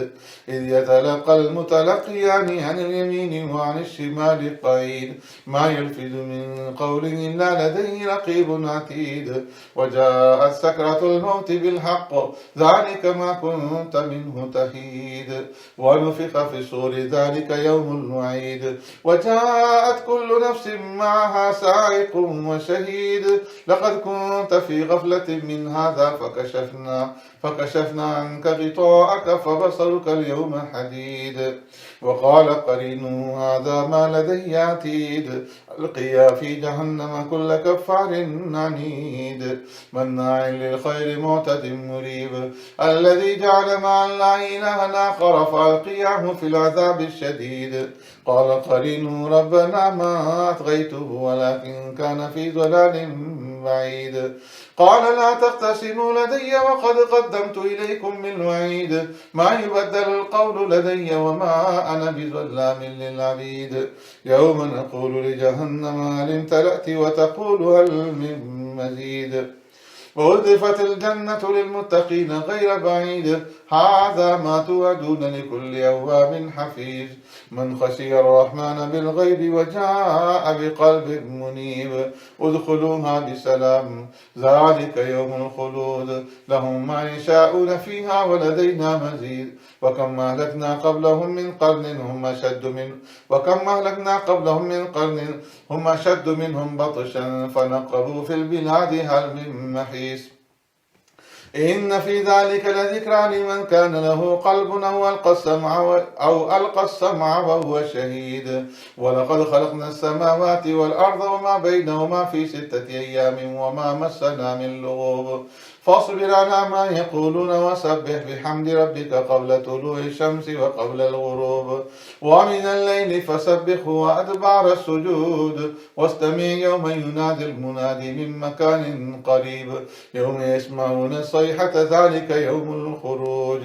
إذ يتلقى المتلقيان عن اليمين وعن الشمال قعيد ما يلفظ من قول إلا لديه رقيب عتيد. وجاءت سكرة الموت بالحق ذلك ما كنت منه تحيد ونفخ في الصور ذلك يوم الوعيد. وجاءت كل نفس معها سائق وشهيد لقد كنت في غفلة من هذا فكشفنا عنك غطاءك فبصرك اليوم حديد. وقال قرينه هذا ما لدي عتيد ألقيا في جهنم كل كفار عنيد مناع للخير معتد مريب الذي جعل مع الله إلها آخر فألقياه في العذاب الشديد. قال قرينه ربنا ما أطغيته ولكن كان في ضلال بعيد. قال لا تختصموا لدي وقد قدمت إليكم بالوعيد ما يبدل القول لدي وما أنا بظلام للعبيد. يوم نقول لجهنم هل امتلأت وتقول هل من مزيد. وأزلفت الجنة للمتقين غير بعيد هذا ما توعدون لكل أواب حفيظ من خشي الرحمن بالغيب وجاء بقلب منيب ادخلوها بسلام ذلك يوم الخلود لهم ما يشاءون فيها ولدينا مزيد. وكم أهلكنا قبلهم من قرن هم أشد منهم بطشا فنقبوا في البلاد هل من محيص. إن في ذلك لذكرى لمن كان له قلب أو ألقى السمع وهو شهيد. ولقد خلقنا السماوات والأرض وما بينهما في 6 أيام وما مسنا من لغوب فاصبر على ما يقولون وسبح بحمد ربك قبل طلوع الشمس وقبل الغروب ومن الليل فسبحه وأدبار السجود واستمع يوم ينادي المنادي من مكان قريب يوم يسمعون الصيحة ذلك يوم الخروج.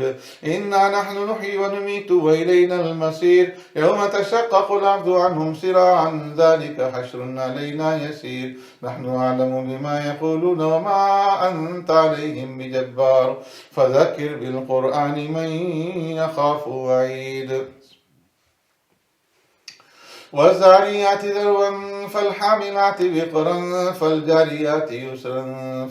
إنا نحن نحيي ونميت وإلينا المصير يوم تشقق الأرض عنهم سراعا ذلك حشر علينا يسير نحن أعلم بما يقولون وما أنت عليهم بجبار فذكر بالقرآن من يخاف وعيد. والزاريات ذروا فالحاملات وقرا فالجاريات يسرا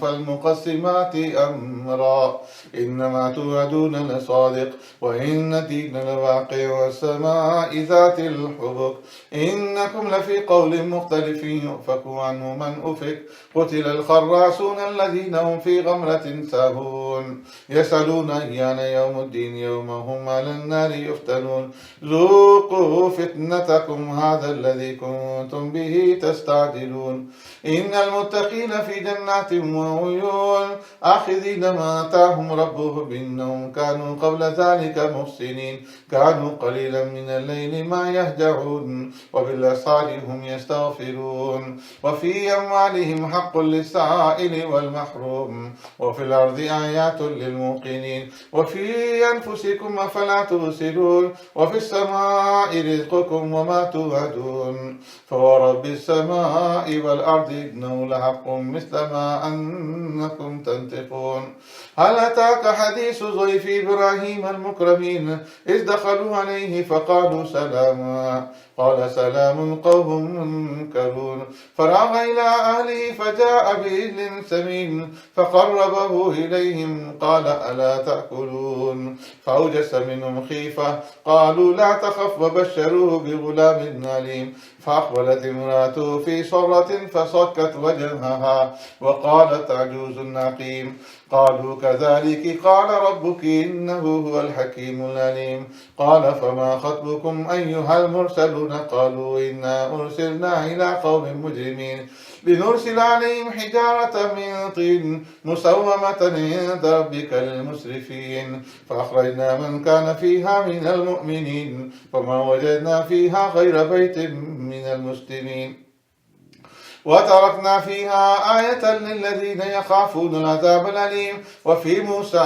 فالمقسمات أمرا إنما توعدون لصادق وإن الدين لواقع والسماء ذات الحبك إنكم لفي قول مختلف يؤفك عنه من أفك قتل الخراصون الذين هم في غمرة ساهون يسألون أيان يوم الدين يوم هم على النار يفتنون ذوقوا فتنتكم هذا الذي كنتم به تستعجلون إن المتقين في جنات وعيون آخذين ما آتاهم ربهم إنهم كانوا قبل ذلك محسنين كانوا قليلا من الليل ما يهجعون وبالأسحار هم يستغفرون وفي أموالهم حق للسائل والمحروم وفي الأرض آيات للموقنين وفي أنفسكم أفلا تبصرون وفي السماء رزقكم وما توعدون فورب السماء والأرض إنه لحق مثل ما أنكم تنطقون هل أتاك حديث ضيف إبراهيم المكرمين إذ دخلوا عليه فقالوا سلاما قال سلام قوم منكرون فراغ إلى أهله فجاء بعجل سمين فقربه إليهم قال ألا تأكلون فأوجس منهم خيفة قالوا لا تخف وبشروه بغلام عليم فأقبلت امرأته في صرة فصكت وجهها وقالت عجوز عقيم قالوا كذلك قال ربك إنه هو الحكيم العليم قال فما خطبكم أيها المرسلون قالوا إنا أرسلنا إلى قوم مجرمين لنرسل عليهم حجارة من طين مسومة عند ربك للمسرفين فأخرجنا من كان فيها من المؤمنين فما وجدنا فيها غير بيت من المسلمين وتركنا فيها آية للذين يخافون العذاب الأليم وفي موسى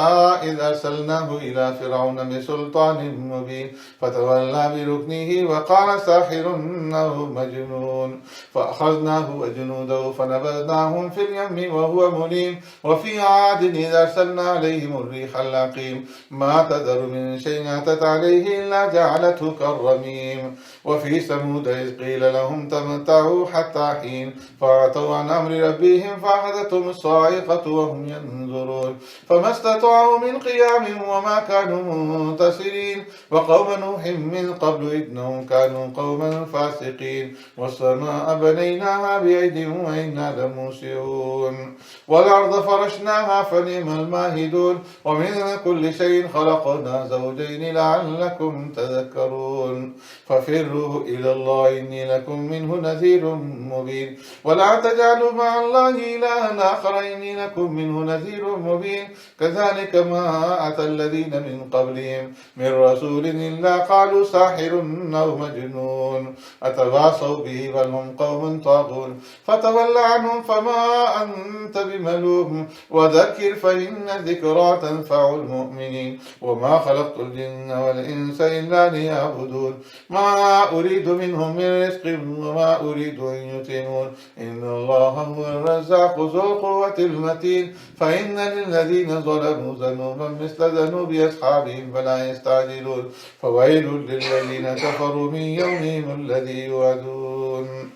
إذ أرسلناه إلى فرعون بسلطان مبين فتولى بركنه وقال ساحر أو مجنون فأخذناه وجنوده فنبذناهم في اليم وهو مليم وفي عاد إذ أرسلنا عليهم الريح العقيم ما تذر من شيء أتت عليه إلا جعلته كالرميم وفي ثمود إذ قيل لهم تمتعوا حتى حين فأتوا عن أمر ربهم فأخذتهم الصاعقة وهم ينظرون فما استطاعوا من قيام وما كانوا منتصرين وقوم نوح من قبل إنهم كانوا قوما فاسقين والسماء بنيناها بأيد وإنا لموسعون والأرض فرشناها فنعم الماهدون ومن كل شيء خلقنا زوجين لعلكم تذكرون ففروا إلى الله إني لكم منه نذير مبين ولا تجعلوا مع الله إلها آخر إني لكم منه نذير مبين كذلك ما أتى الذين من قبلهم من رسول إلا قالوا ساحر أو مجنون أتواصوا به بل هم قوم طاغون فتول عنهم فما أنت بملوم وذكر فإن الذكرى تنفع المؤمنين وما خلقت الجن والإنس إلا ليعبدون ما أريد منهم من رزق وما أريد أن يطعمون إن الله هو الرزاق ذو القوة المتين فإن للذين ظلموا ذنوبا مثل ذنوب أصحابهم فلا يستعجلون فويل للذين كفروا من يومهم الذي يوعدون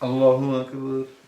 الله أكبر.